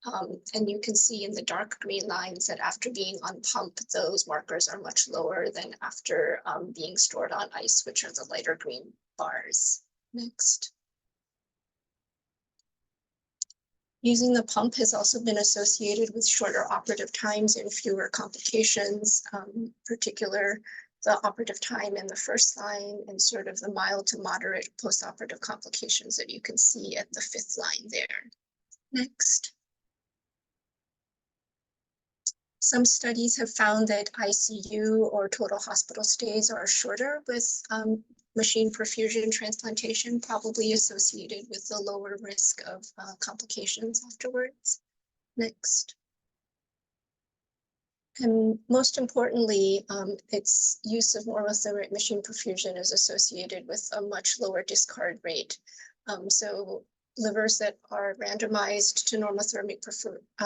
Speaker 4: and you can see in the dark green lines that after being on pump, those markers are much lower than after being stored on ice, which are the lighter green bars. Next. Using the pump has also been associated with shorter operative times and fewer complications, particular the operative time in the first line and sort of the mild to moderate postoperative complications that you can see at the 5th line there. Next. Some studies have found that ICU or total hospital stays are shorter with machine perfusion transplantation, probably associated with a lower risk of complications afterwards. Next. And most importantly, its use of normothermic machine perfusion is associated with a much lower discard rate. So livers that are randomized to normothermic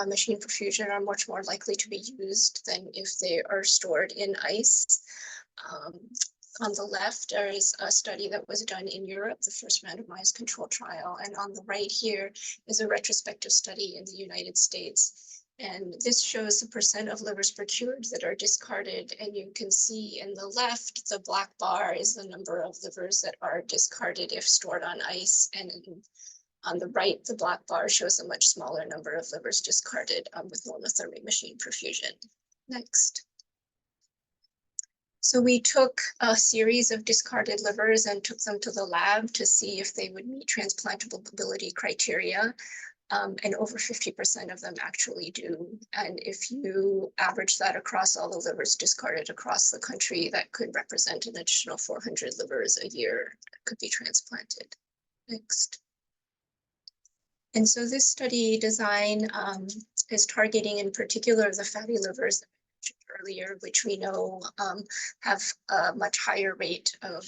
Speaker 4: machine perfusion are much more likely to be used than if they are stored in ice. On the left, there is a study that was done in Europe, the first randomized control trial. And on the right here is a retrospective study in the United States. And this shows the percent of livers procured that are discarded. And you can see in the left, the black bar is the number of livers that are discarded if stored on ice. And on the right, the black bar shows a much smaller number of livers discarded with normothermic machine perfusion. Next. So we took a series of discarded livers and took them to the lab to see if they would meet transplantability criteria. And over 50% of them actually do. And if you average that across all the livers discarded across the country, that could represent an additional 400 livers a year that could be transplanted. Next. And so this study design is targeting in particular the fatty livers earlier, which we know have a much higher rate of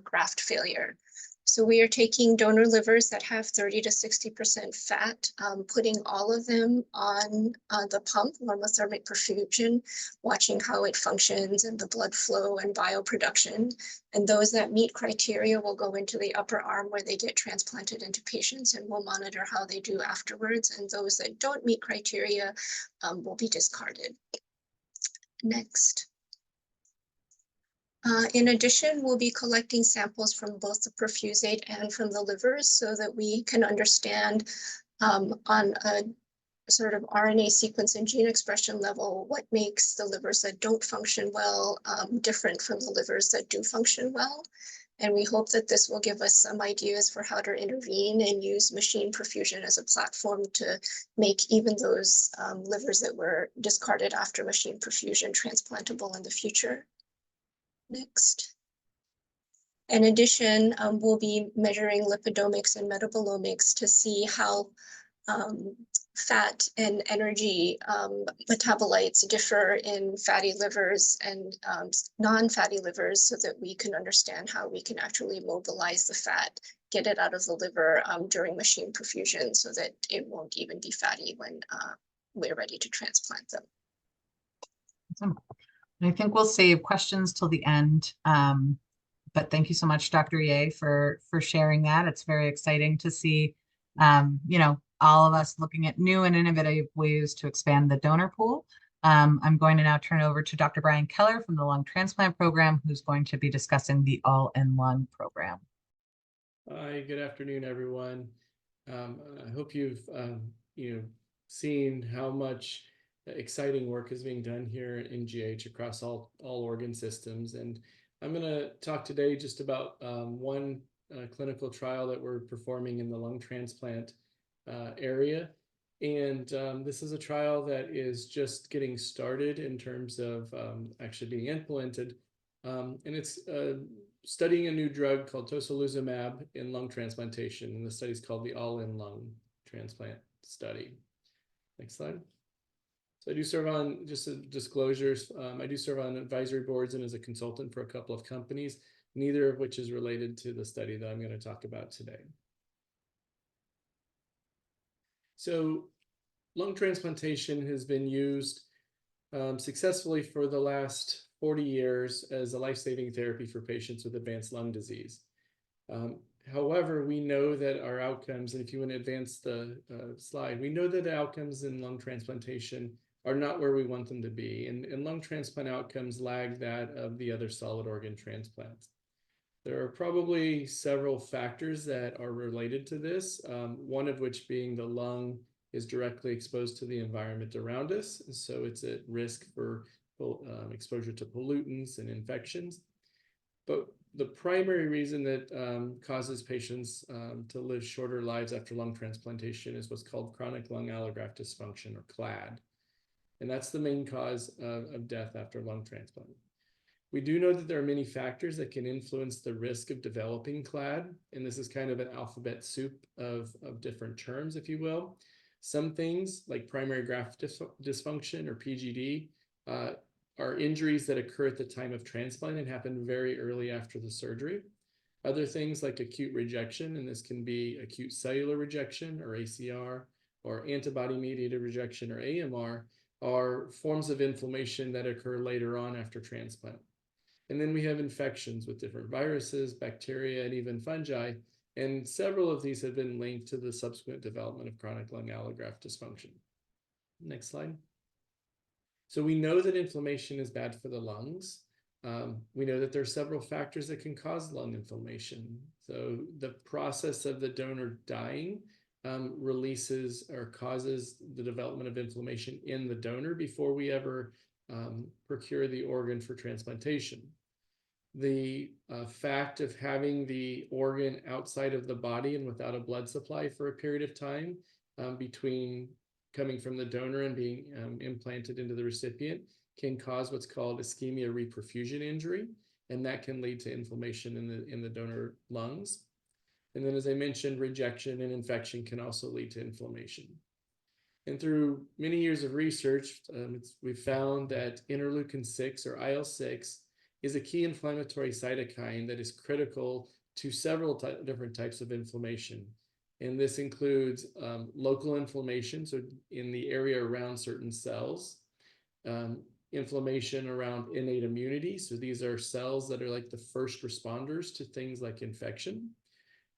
Speaker 4: graft failure. So we are taking donor livers that have 30 to 60% fat, putting all of them on the pump, normothermic perfusion, watching how it functions and the blood flow and bioproduction. And those that meet criteria will go into the upper arm where they get transplanted into patients, and we'll monitor how they do afterwards. And those that don't meet criteria will be discarded. Next. In addition, we'll be collecting samples from both the perfusate and from the livers so that we can understand on a sort of RNA sequence and gene expression level what makes the livers that don't function well different from the livers that do function well. And we hope that this will give us some ideas for how to intervene and use machine perfusion as a platform to make even those livers that were discarded after machine perfusion transplantable in the future. Next. In addition, we'll be measuring lipidomics and metabolomics to see how fat and energy metabolites differ in fatty livers and non-fatty livers so that we can understand how we can actually mobilize the fat, get it out of the liver during machine perfusion so that it won't even be fatty when we're ready to transplant them.
Speaker 1: Awesome. I think we'll save questions till the end. But thank you so much, Dr. Ye, for sharing that. It's very exciting to see, all of us looking at new and innovative ways to expand the donor pool. I'm going to now turn over to Dr. Brian Keller from the Lung Transplant Program, who's going to be discussing the All-in-Lung program.
Speaker 5: Hi, good afternoon, everyone. I hope you've seen how much exciting work is being done here at MGH across all organ systems. And I'm going to talk today just about one clinical trial that we're performing in the lung transplant area. And this is a trial that is just getting started in terms of actually being implemented. And it's studying a new drug called tocilizumab in lung transplantation. And the study is called the All-in-Lung Transplant Study. Next slide. So I do serve on, just disclosures, I do serve on advisory boards and as a consultant for a couple of companies, neither of which is related to the study that I'm going to talk about today. So lung transplantation has been used successfully for the last 40 years as a life-saving therapy for patients with advanced lung disease. However, we know that our outcomes, and if you want to advance the slide, we know that the outcomes in lung transplantation are not where we want them to be. And lung transplant outcomes lag that of the other solid organ transplants. There are probably several factors that are related to this, one of which being the lung is directly exposed to the environment around us. And so it's at risk for exposure to pollutants and infections. But the primary reason that causes patients to live shorter lives after lung transplantation is what's called chronic lung allograft dysfunction, or CLAD. And that's the main cause of death after lung transplant. We do know that there are many factors that can influence the risk of developing CLAD, and this is kind of an alphabet soup of different terms, if you will. Some things like primary graft dysfunction or PGD are injuries that occur at the time of transplant and happen very early after the surgery. Other things like acute rejection, and this can be acute cellular rejection or ACR, or antibody-mediated rejection or AMR, are forms of inflammation that occur later on after transplant. And then we have infections with different viruses, bacteria, and even fungi. And several of these have been linked to the subsequent development of chronic lung allograft dysfunction. Next slide. So we know that inflammation is bad for the lungs. We know that there are several factors that can cause lung inflammation. So the process of the donor dying releases or causes the development of inflammation in the donor before we ever procure the organ for transplantation. The fact of having the organ outside of the body and without a blood supply for a period of time between coming from the donor and being implanted into the recipient can cause what's called ischemia reperfusion injury, and that can lead to inflammation in the donor lungs. And then, as I mentioned, rejection and infection can also lead to inflammation. And through many years of research, we've found that interleukin-6 or IL-6 is a key inflammatory cytokine that is critical to several different types of inflammation. And this includes local inflammation, so in the area around certain cells, inflammation around innate immunity, so these are cells that are like the first responders to things like infection,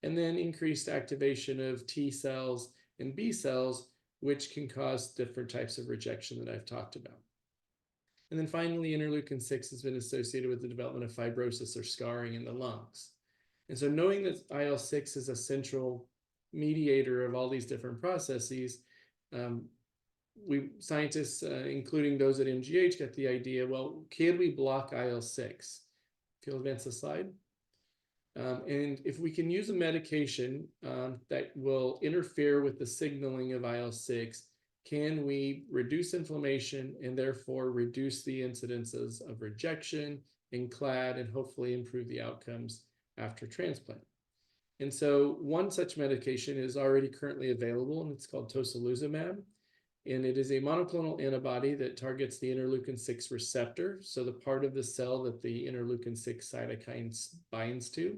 Speaker 5: and then increased activation of T cells and B cells, which can cause different types of rejection that I've talked about. And then finally, interleukin-6 has been associated with the development of fibrosis or scarring in the lungs. And so knowing that IL-6 is a central mediator of all these different processes, scientists, including those at MGH, got the idea, well, can we block IL-6? If you'll advance the slide. And if we can use a medication that will interfere with the signaling of IL-6, can we reduce inflammation and therefore reduce the incidences of rejection and CLAD and hopefully improve the outcomes after transplant? And so one such medication is already currently available, and it's called tocilizumab. And it is a monoclonal antibody that targets the interleukin-6 receptor, so the part of the cell that the interleukin-6 cytokine binds to.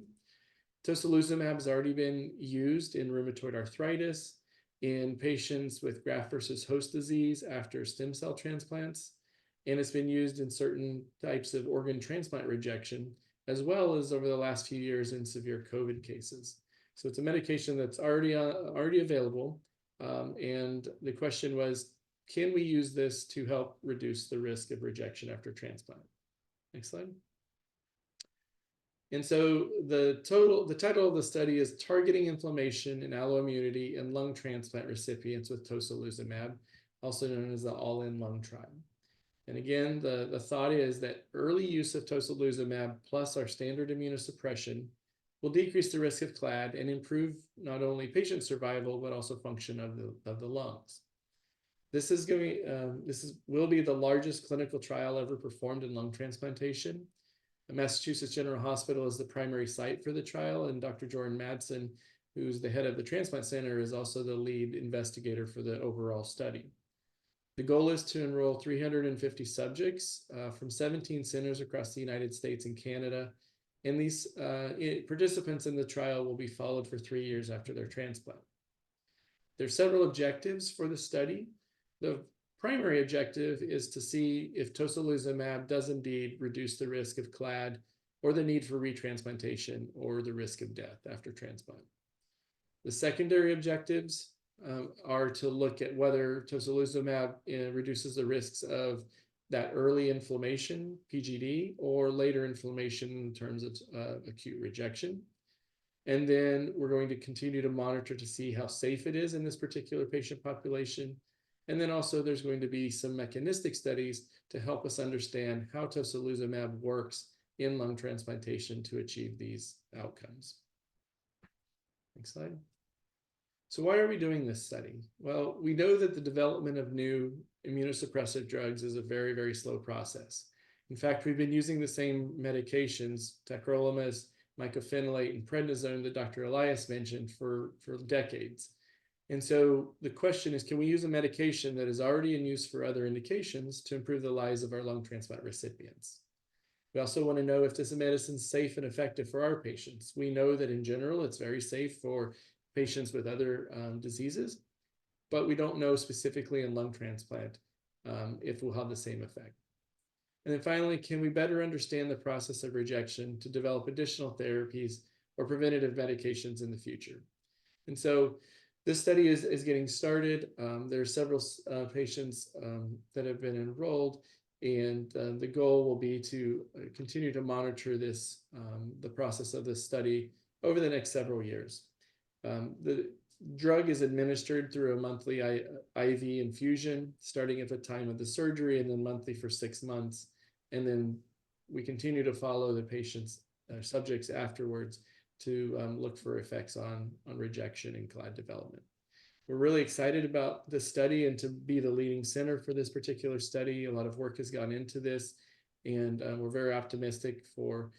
Speaker 5: Tocilizumab has already been used in rheumatoid arthritis, in patients with graft versus host disease after stem cell transplants, and it's been used in certain types of organ transplant rejection, as well as over the last few years in severe COVID cases. So it's a medication that's already available. And the question was, can we use this to help reduce the risk of rejection after transplant? Next slide. And so the title of the study is Targeting Inflammation and Alloimmunity in Lung Transplant Recipients with Tocilizumab, also known as the All-in Lung Trial. And again, the thought is that early use of tocilizumab plus our standard immunosuppression will decrease the risk of CLAD and improve not only patient survival, but also function of the lungs. This will be the largest clinical trial ever performed in lung transplantation. Massachusetts General Hospital is the primary site for the trial, and Dr. Jordan Madsen, who's the head of the Transplant Center, is also the lead investigator for the overall study. The goal is to enroll 350 subjects from 17 centers across the United States and Canada, and these participants in the trial will be followed for 3 years after their transplant. There are several objectives for the study. The primary objective is to see if tocilizumab does indeed reduce the risk of CLAD or the need for retransplantation or the risk of death after transplant. The secondary objectives are to look at whether tocilizumab reduces the risks of that early inflammation, PGD, or later inflammation in terms of acute rejection. And then we're going to continue to monitor to see how safe it is in this particular patient population. And then also there's going to be some mechanistic studies to help us understand how tocilizumab works in lung transplantation to achieve these outcomes. Next slide. So why are we doing this study? Well, we know that the development of new immunosuppressive drugs is a very, very slow process. In fact, we've been using the same medications, tacrolimus, mycophenolate, and prednisone that Dr. Elias mentioned for decades. And so the question is, can we use a medication that is already in use for other indications to improve the lives of our lung transplant recipients? We also want to know if this medicine is safe and effective for our patients. We know that in general, it's very safe for patients with other diseases, but we don't know specifically in lung transplant if we'll have the same effect. And then finally, can we better understand the process of rejection to develop additional therapies or preventative medications in the future? And so this study is getting started. There are several patients that have been enrolled, and the goal will be to continue to monitor this, the process of this study over the next several years. The drug is administered through a monthly IV infusion, starting at the time of the surgery and then monthly for 6 months. And then we continue to follow the patients, subjects afterwards to look for effects on rejection and clot development. We're really excited about this study and to be the leading center for this particular study. A lot of work has gone into this, and we're very optimistic for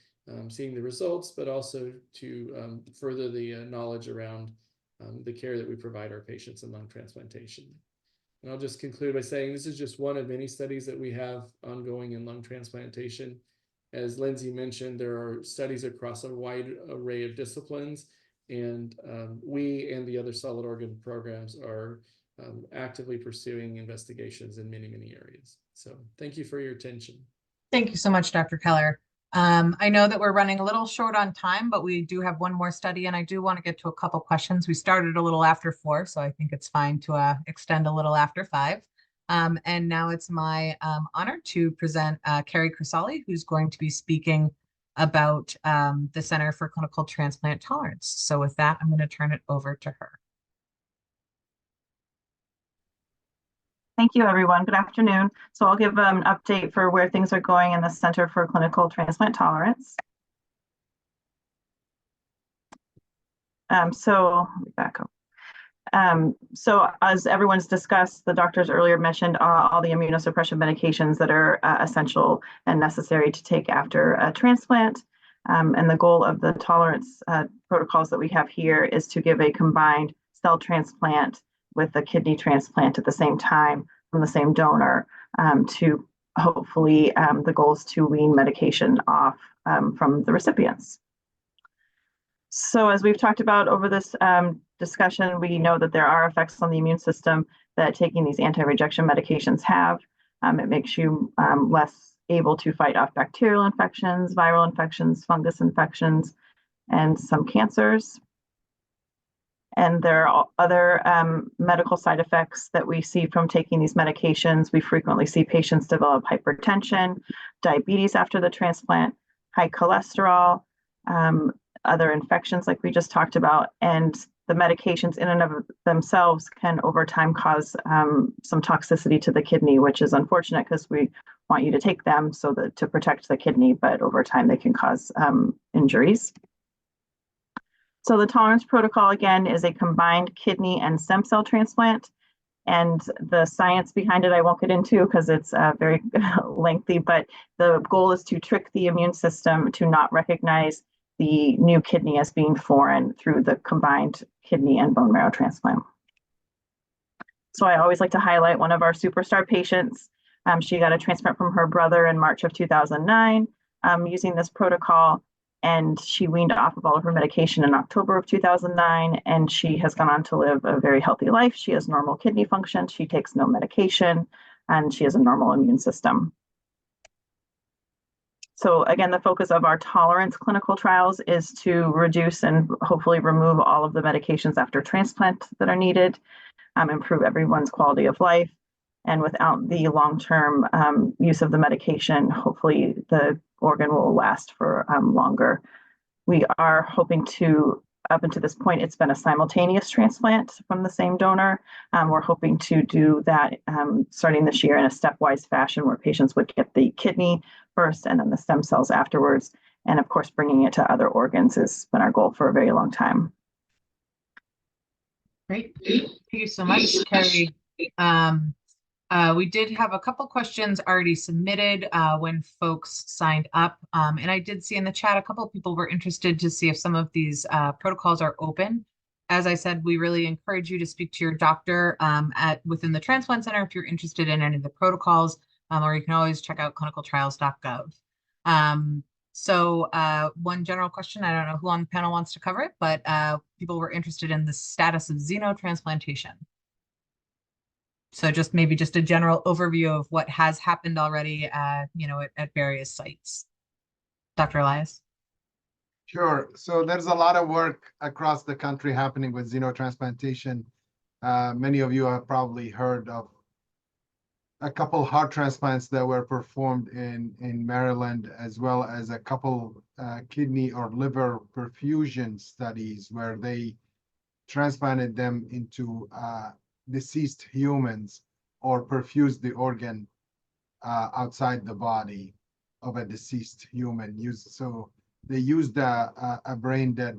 Speaker 5: seeing the results, but also to further the knowledge around the care that we provide our patients in lung transplantation. And I'll just conclude by saying this is just one of many studies that we have ongoing in lung transplantation. As Lindsay mentioned, there are studies across a wide array of disciplines, and we and the other solid organ programs are actively pursuing investigations in many, many areas. So thank you for your attention.
Speaker 1: Thank you so much, Dr. Keller. I know that we're running a little short on time, but we do have one more study, and I do want to get to a couple questions. We started a little after 4, so I think it's fine to extend a little after 5. And now it's my honor to present Carrie Crisali, who's going to be speaking about the Center for Clinical Transplant Tolerance. So with that, I'm going to turn it over to her.
Speaker 6: Thank you, everyone. Good afternoon. So I'll give an update for where things are going in the Center for Clinical Transplant Tolerance. So let me back up. So as everyone's discussed, the doctors earlier mentioned all the immunosuppression medications that are essential and necessary to take after a transplant. And the goal of the tolerance protocols that we have here is to give a combined cell transplant with a kidney transplant at the same time from the same donor to hopefully the goal is to wean medication off from the recipients. So as we've talked about over this discussion, we know that there are effects on the immune system that taking these anti-rejection medications have. It makes you less able to fight off bacterial infections, viral infections, fungus infections, and some cancers. And there are other medical side effects that we see from taking these medications. We frequently see patients develop hypertension, diabetes after the transplant, high cholesterol, other infections like we just talked about, and the medications in and of themselves can over time cause some toxicity to the kidney, which is unfortunate because we want you to take them so that to protect the kidney, but over time they can cause injuries. So the tolerance protocol, again, is a combined kidney and stem cell transplant. And the science behind it, I won't get into because it's very lengthy, but the goal is to trick the immune system to not recognize the new kidney as being foreign through the combined kidney and bone marrow transplant. So I always like to highlight one of our superstar patients. She got a transplant from her brother in March of 2009 using this protocol. And she weaned off of all of her medication in October of 2009, and she has gone on to live a very healthy life. She has normal kidney function, she takes no medication, and she has a normal immune system. So again, the focus of our tolerance clinical trials is to reduce and hopefully remove all of the medications after transplant that are needed, improve everyone's quality of life, and without the long-term use of the medication, hopefully the organ will last for longer. We are hoping to, up until this point, it's been a simultaneous transplant from the same donor. We're hoping to do that starting this year in a stepwise fashion where patients would get the kidney first and then the stem cells afterwards. And of course, bringing it to other organs has been our goal for a very long time.
Speaker 1: Great. Thank you so much, Carrie. We did have a couple questions already submitted when folks signed up. And I did see in the chat, a couple of people were interested to see if some of these protocols are open. As I said, we really encourage you to speak to your doctor within the Transplant Center if you're interested in any of the protocols, or you can always check out clinicaltrials.gov. So one general question, I don't know who on the panel wants to cover it, but people were interested in the status of xenotransplantation. So just maybe just a general overview of what has happened already, at various sites. Dr. Elias?
Speaker 3: Sure. So there's a lot of work across the country happening with xenotransplantation. Many of you have probably heard of a couple heart transplants that were performed in Maryland, as well as a couple kidney or liver perfusion studies where they transplanted them into deceased humans or perfused the organ outside the body of a deceased human. So they used a brain dead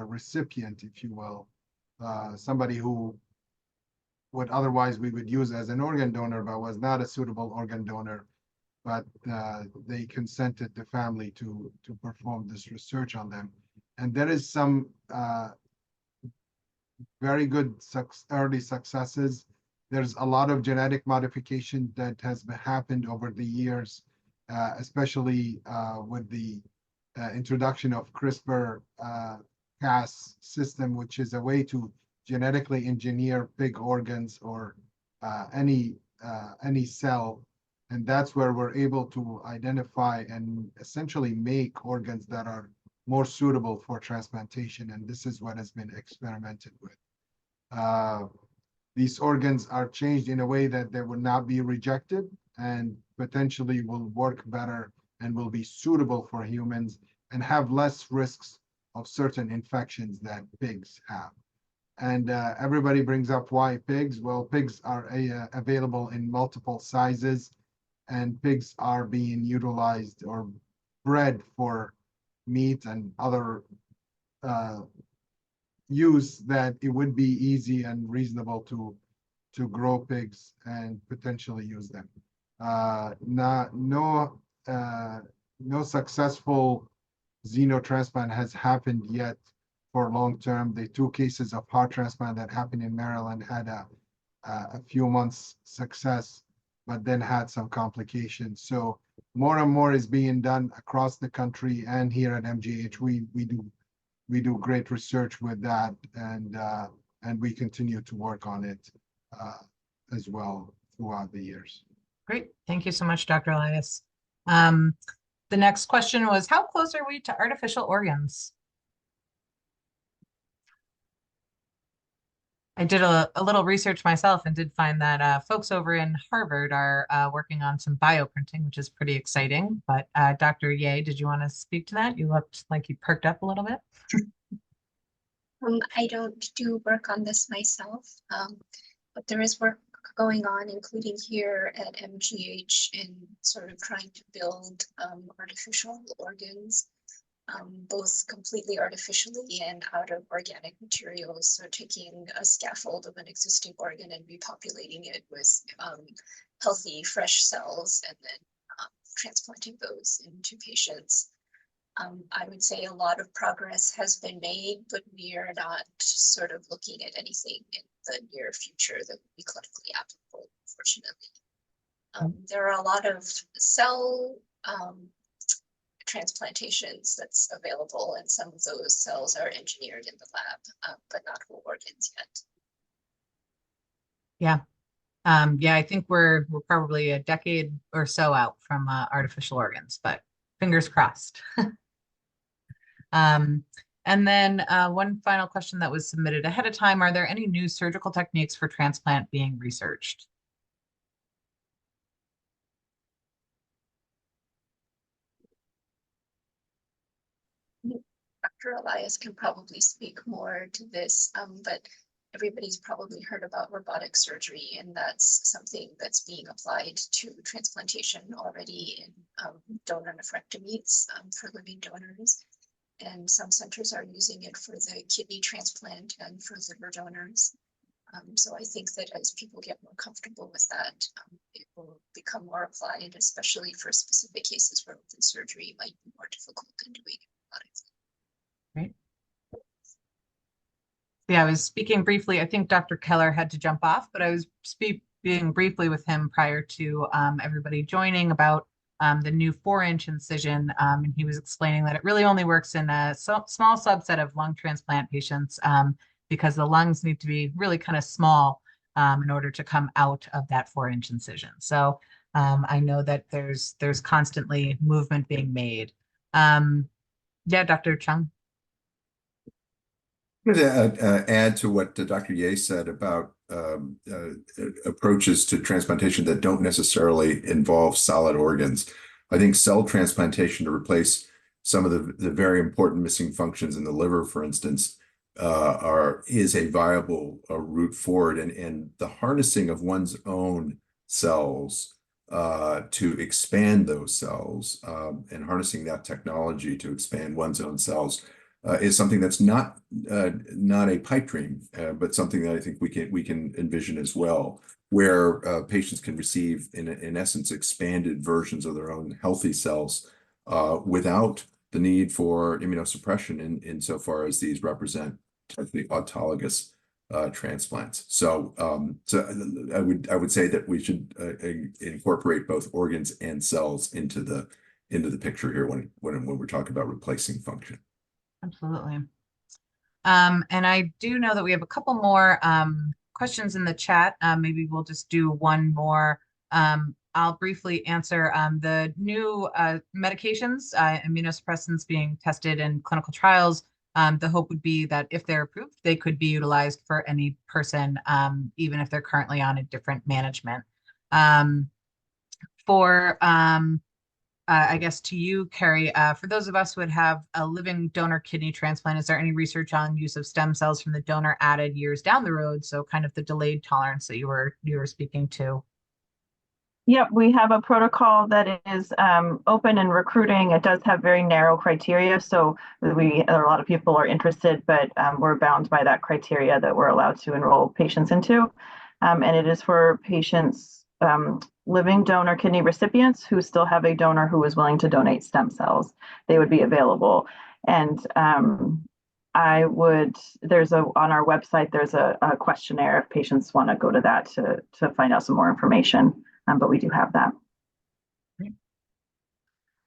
Speaker 3: recipient, if you will, somebody who would otherwise we would use as an organ donor, but was not a suitable organ donor. But they consented the family to perform this research on them. And there is some very good early successes. There's a lot of genetic modification that has happened over the years, especially with the introduction of CRISPR-Cas system, which is a way to genetically engineer pig organs or any cell. And that's where we're able to identify and essentially make organs that are more suitable for transplantation. And this is what has been experimented with. These organs are changed in a way that they will not be rejected and potentially will work better and will be suitable for humans and have less risks of certain infections that pigs have. And everybody brings up why pigs. Well, pigs are available in multiple sizes, and pigs are being utilized or bred for meat and other use that it would be easy and reasonable to grow pigs and potentially use them. No successful xenotransplant has happened yet for long term. The 2 cases of heart transplant that happened in Maryland had a few months success, but then had some complications. So more and more is being done across the country, and here at MGH, we do great research with that, and we continue to work on it as well throughout the years.
Speaker 1: Great. Thank you so much, Dr. Elias. The next question was, how close are we to artificial organs? I did a little research myself and did find that folks over in Harvard are working on some bioprinting, which is pretty exciting. But Dr. Ye, did you want to speak to that? You looked like you perked up a little bit.
Speaker 4: I don't do work on this myself, but there is work going on, including here at MGH, in sort of trying to build artificial organs, both completely artificially and out of organic materials. So taking a scaffold of an existing organ and repopulating it with healthy, fresh cells, and then transplanting those into patients. I would say a lot of progress has been made, but we are not sort of looking at anything in the near future that would be clinically applicable, unfortunately. There are a lot of cell transplantations that's available, and some of those cells are engineered in the lab, but not whole organs yet.
Speaker 1: Yeah. Yeah, I think we're probably a decade or so out from artificial organs, but fingers crossed. And then one final question that was submitted ahead of time, are there any new surgical techniques for transplant being researched?
Speaker 4: Dr. Elias can probably speak more to this, but everybody's probably heard about robotic surgery, and that's something that's being applied to transplantation already in donor nephrectomies for living donors. And some centers are using it for the kidney transplant and for liver donors. So I think that as people get more comfortable with that, it will become more applied, especially for specific cases where open surgery might be more difficult than doing robotics.
Speaker 1: Right. Yeah, I was speaking briefly. I think Dr. Keller had to jump off, but I was speaking briefly with him prior to everybody joining about the new 4-inch incision. And he was explaining that it really only works in a small subset of lung transplant patients because the lungs need to be really kind of small in order to come out of that 4-inch incision. So I know that there's constantly movement being made. Yeah, Dr. Chung.
Speaker 7: I wanted to add to what Dr. Ye said about approaches to transplantation that don't necessarily involve solid organs. I think cell transplantation to replace some of the very important missing functions in the liver, for instance, is a viable route forward, and the harnessing of one's own cells to expand those cells and harnessing that technology to expand one's own cells is something that's not a pipe dream, but something that I think we can envision as well, where patients can receive in essence expanded versions of their own healthy cells without the need for immunosuppression insofar as these represent technically autologous transplants. So I would say that we should incorporate both organs and cells into the picture here when we're talking about replacing function.
Speaker 1: Absolutely. And I do know that we have a couple more questions in the chat. Maybe we'll just do one more. I'll briefly answer the new medications, immunosuppressants being tested in clinical trials. The hope would be that if they're approved, they could be utilized for any person, even if they're currently on a different management. I guess to you, Carrie, for those of us who would have a living donor kidney transplant, is there any research on use of stem cells from the donor added years down the road? So kind of the delayed tolerance that you were speaking to.
Speaker 6: Yep, we have a protocol that is open and recruiting. It does have very narrow criteria, so a lot of people are interested, but we're bound by that criteria that we're allowed to enroll patients into. And it is for patients, living donor kidney recipients who still have a donor who is willing to donate stem cells. They would be available. And on our website, there's a questionnaire if patients want to go to that to find out some more information. But we do have that.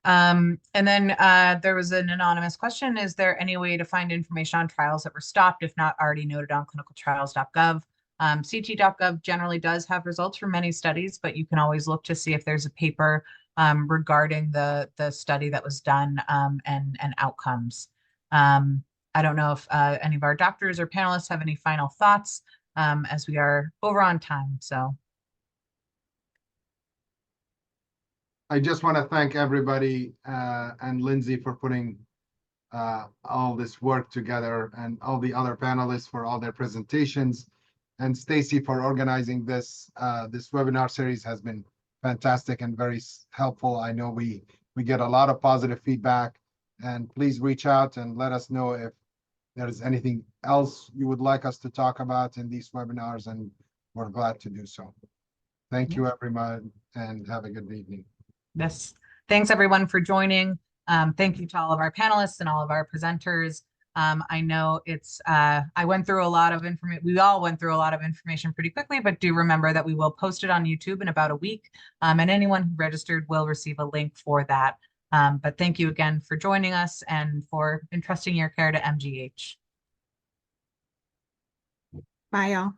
Speaker 1: And then there was an anonymous question. Is there any way to find information on trials that were stopped, if not already noted on clinicaltrials.gov? CT.gov generally does have results from many studies, but you can always look to see if there's a paper regarding the study that was done and outcomes. I don't know if any of our doctors or panelists have any final thoughts as we are over on time. So.
Speaker 3: I just want to thank everybody and Lindsay for putting all this work together, and all the other panelists for all their presentations, and Stacy for organizing this. This webinar series has been fantastic and very helpful. I know we get a lot of positive feedback, and please reach out and let us know if there is anything else you would like us to talk about in these webinars, and we're glad to do so. Thank you, everyone, and have a good evening.
Speaker 1: Yes. Thanks everyone for joining. Thank you to all of our panelists and all of our presenters. I know it's, I went through a lot of information. We all went through a lot of information pretty quickly, but do remember that we will post it on YouTube in about a week. And anyone who registered will receive a link for that. But thank you again for joining us and for entrusting your care to MGH.
Speaker 8: Bye, y'all.